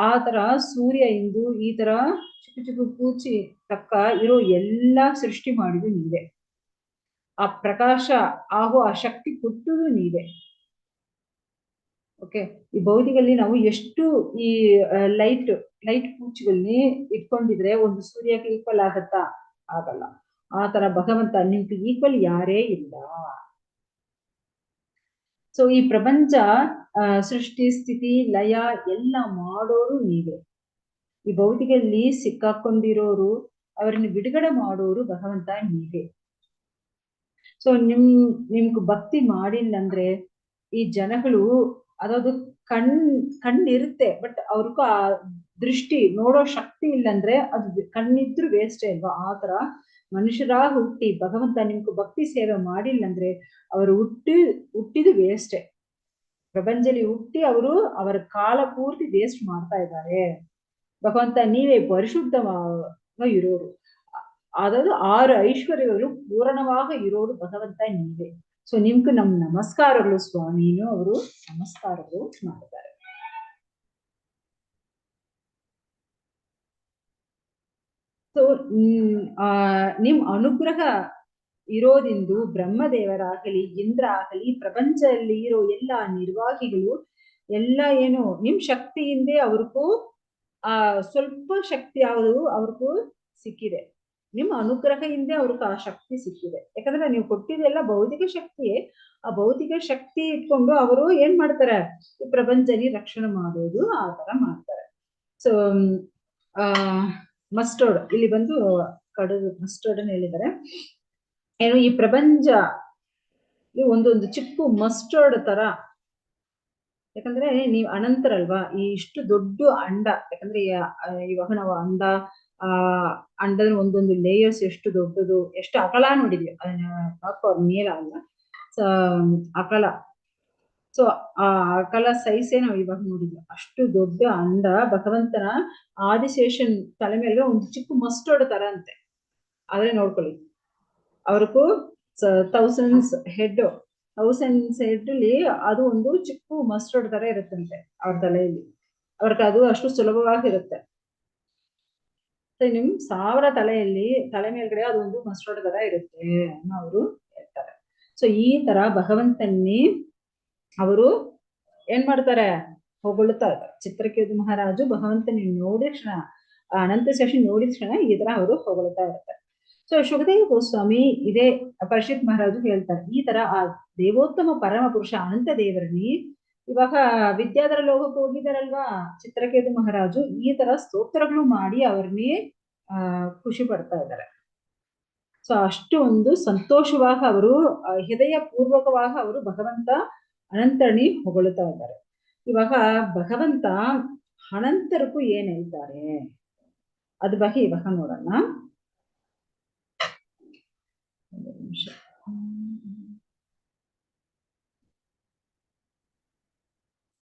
ಆ ತರ ಸೂರ್ಯ ಇಂದು ಈ ತರ ಚಿಕ್ಕ ಚಿಕ್ಕ ಪೂಚಿ ತಕ್ಕ ಇರೋ ಎಲ್ಲಾ ಸೃಷ್ಟಿ ಮಾಡಿದ್ದು ನೀವೇ. ಆ ಪ್ರಕಾಶ ಆಗೋ ಆ ಶಕ್ತಿ ಕೊಟ್ಟುದು ನೀವೇ. ಓಕೆ, ಈ ಭೌತಿಕಲ್ಲಿ ನಾವು ಎಷ್ಟು ಈ ಲೈಟ್ ಪೂಚಿಗಳನ್ನೇ ಇಟ್ಕೊಂಡಿದ್ರೆ ಒಂದು ಸೂರ್ಯಕ್ಕೆ ಈಕ್ವಲ್ ಆಗತ್ತಾ? ಆಗಲ್ಲ. ಆ ತರ ಭಗವಂತ ನಿಮ್ಗೆ ಈಕ್ವಲ್ ಯಾರೇ ಇಲ್ಲ. ಸೊ ಈ ಪ್ರಪಂಚ ಸೃಷ್ಟಿ ಸ್ಥಿತಿ ಲಯ ಎಲ್ಲ ಮಾಡೋರು ನೀವೇ. ಈ ಭೌತಿಕಲ್ಲಿ ಸಿಕ್ಕಾಕೊಂಡಿರೋರು, ಅವರನ್ನು ಬಿಡುಗಡೆ ಮಾಡೋರು ಭಗವಂತ ನೀವೇ. ಸೊ ನಿಮ್ಗೆ ಭಕ್ತಿ ಮಾಡಿಲ್ಲ ಅಂದ್ರೆ ಈ ಜನಗಳು, ಅದಾவது ಕಣ್ಣಿರುತ್ತೆ ಬಟ್ ಅವ್ರಿಗೂ ಆ ದೃಷ್ಟಿ ನೋಡೋ ಶಕ್ತಿ ಇಲ್ಲಂದ್ರೆ ಅದು ಕಣ್ಣಿದ್ರು ವೇಸ್ಟ್ ಅಲ್ವಾ. ಆ ತರ ಮನುಷ್ಯರಾಗ ಹುಟ್ಟಿ ಭಗವಂತ ನಿಮ್ಗೆ ಭಕ್ತಿ ಸೇವೆ ಮಾಡಿಲ್ಲ ಅಂದ್ರೆ ಅವರು ಹುಟ್ಟಿದು ವೇಸ್ಟೇ. ಪ್ರಪಂಚದಲ್ಲಿ ಹುಟ್ಟಿ ಅವರು ಅವರ ಕಾಲ ಪೂರ್ತಿ ವೇಸ್ಟ್ ಮಾಡ್ತಾ ಇದ್ದಾರೆ. ಭಗವಂತ ನೀವೇ ಪರಿಶುದ್ಧ ಇರೋರು, ಅದಾவது 6 ಐಶ್ವರ್ಯಗಳು ಪೂರ್ಣವಾಗ ಇರೋರು ಭಗವಂತ ನೀವೇ. ಸೊ ನಿಮ್ಗೆ ನಮ್ ನಮಸ್ಕಾರಗಳು ಸ್ವಾಮಿನು ಅವರು ನಮಸ್ಕಾರಗಳು ಮಾಡ್ತಾರೆ. ಸೊ ನಿಮ್ ಅನುಗ್ರಹ ಇರೋದಿಂದು ಬ್ರಹ್ಮದೇವರಾಗಲಿ ಇಂದ್ರ ಆಗಲಿ ಪ್ರಪಂಚದಲ್ಲಿ ಇರೋ ಎಲ್ಲಾ ನಿರ್ವಾಹಿಗಳು ಎಲ್ಲ ಏನು ನಿಮ್ ಶಕ್ತಿಯಿಂದೇ ಅವ್ರಿಗೂ ಸ್ವಲ್ಪ ಶಕ್ತಿ ಯಾವುದು ಅವ್ರಿಗೂ ಸಿಕ್ಕಿದೆ. ನಿಮ್ಮ ಅನುಗ್ರಹದಿಂದ ಅವ್ರಿಗೆ ಆ ಶಕ್ತಿ ಸಿಕ್ಕಿದೆ. ಯಾಕಂದ್ರೆ ನೀವು ಕೊಟ್ಟಿದ್ದೆಲ್ಲ ಭೌತಿಕ ಶಕ್ತಿಯೇ. ಆ ಭೌತಿಕ ಶಕ್ತಿ ಇಟ್ಕೊಂಡು ಅವರು ಏನ್ ಮಾಡ್ತಾರೆ, ಈ ಪ್ರಪಂಚದಲ್ಲಿ ರಕ್ಷಣೆ ಮಾಡೋದು ಆ ತರ ಮಾಡ್ತಾರೆ. ಸೊ ಮಸ್ಟರ್ಡ್ ಇಲ್ಲಿ ಬಂದು ಕಡುಗು ಮಸ್ಟರ್ಡ್ ಅನ್ನು ಹೇಳಿದ್ದಾರೆ. ಏನು ಈ ಪ್ರಪಂಚ ಒಂದೊಂದು ಚಿಕ್ಕ ಮಸ್ಟರ್ಡ್ ತರ. ಯಾಕಂದ್ರೆ ನೀವ್ ಅನಂತರಲ್ವಾ, ಈ ಇಷ್ಟು ದೊಡ್ಡ ಅಂಡ. ಯಾಕಂದ್ರೆ ಇವಾಗ ನಾವು ಅಂಡದ ಒಂದೊಂದು ಲೇಯರ್ಸ್ ಎಷ್ಟು ದೊಡ್ಡದು, ಎಷ್ಟು ಅಗಲ ನೋಡಿದ್ವಿ ಅದನ್ನ ನೀರ ಅಲ್ಲ, ಅಗಲ. ಸೊ ಆ ಅಗಲ ಸೈಜೇ ನಾವು ಇವಾಗ ನೋಡಿದ್ವಿ. ಅಷ್ಟು ದೊಡ್ಡ ಅಂಡ ಭಗವಂತನ ಆದಿಶೇಷನ್ ತಲೆ ಮೇಲೆ ಒಂದು ಚಿಕ್ಕ ಮಸ್ಟರ್ಡ್ ತರ ಅಂತೆ. ಆದ್ರೆ ನೋಡ್ಕೊಳ್ಳಿ, ಅವ್ರಿಗೂ ಥೌಸಂಡ್ಸ್ ಹೆಡ್ ಅಲ್ಲಿ ಅದು ಒಂದು ಚಿಕ್ಕ ಮಸ್ಟರ್ಡ್ ತರ ಇರುತ್ತಂತೆ ಅವ್ರ ತಲೆಯಲ್ಲಿ. ಅವ್ರಿಗೆ ಅದು ಅಷ್ಟು ಸುಲಭವಾಗಿರುತ್ತೆ. ನಿಮ್ 1000 ತಲೆ ಮೇಲ್ಗಡೆ ಅದು ಒಂದು ಮಸ್ಟರ್ಡ್ ತರ ಇರುತ್ತೆ ಅನ್ನೋ ಅವರು ಹೇಳ್ತಾರೆ. ಸೊ ಈ ತರ ಭಗವಂತನ್ನೇ ಅವರು ಏನ್ ಮಾಡ್ತಾರೆ, ಹೊಗಳುತ್ತಾ ಇದ್ದಾರೆ. ಚಿತ್ರಕೇತು ಮಹಾರಾಜು ಭಗವಂತನ ನೋಡಿದ ಕ್ಷಣ, ಅನಂತ ಶೇಷನ್ ನೋಡಿದ ಕ್ಷಣ ಈ ತರ ಅವರು ಹೊಗಳುತ್ತಾ ಇರ್ತಾರೆ. ಸೊ ಶುಕದೇವ ಗೋಸ್ವಾಮಿ ಇದೇ ಪರೀಕ್ಷಿತ್ ಮಹಾರಾಜು ಹೇಳ್ತಾರೆ, ಈ ತರ ಆ ದೇವೋತ್ತಮ ಪರಮ ಪುರುಷ ಅನಂತ ದೇವರನಿ ಇವಾಗ ವಿದ್ಯಾಧರ ಲೋಕಕ್ಕೆ ಹೋಗಿದಾರಲ್ವಾ ಚಿತ್ರಕೇತು ಮಹಾರಾಜು, ಈ ತರ ಸ್ತೋತ್ರಗಳು ಮಾಡಿ ಅವ್ರನ್ನೇ ಖುಷಿ ಪಡ್ತಾ ಇದ್ದಾರೆ. ಸೊ ಅಷ್ಟು ಒಂದು ಸಂತೋಷವಾಗಿ ಅವರು ಹೃದಯ ಪೂರ್ವಕವಾಗಿ ಅವರು ಭಗವಂತ ಅನಂತರನಿ ಹೊಗಳುತ್ತಾ ಇದ್ದಾರೆ. ಇವಾಗ ಭಗವಂತ ಅನಂತರಕ್ಕೂ ಏನ್ ಹೇಳ್ತಾರೆ ಅದ್ರ ಬಗ್ಗೆ ಇವಾಗ ನೋಡೋಣ. ಒಂದು ನಿಮಿಷ.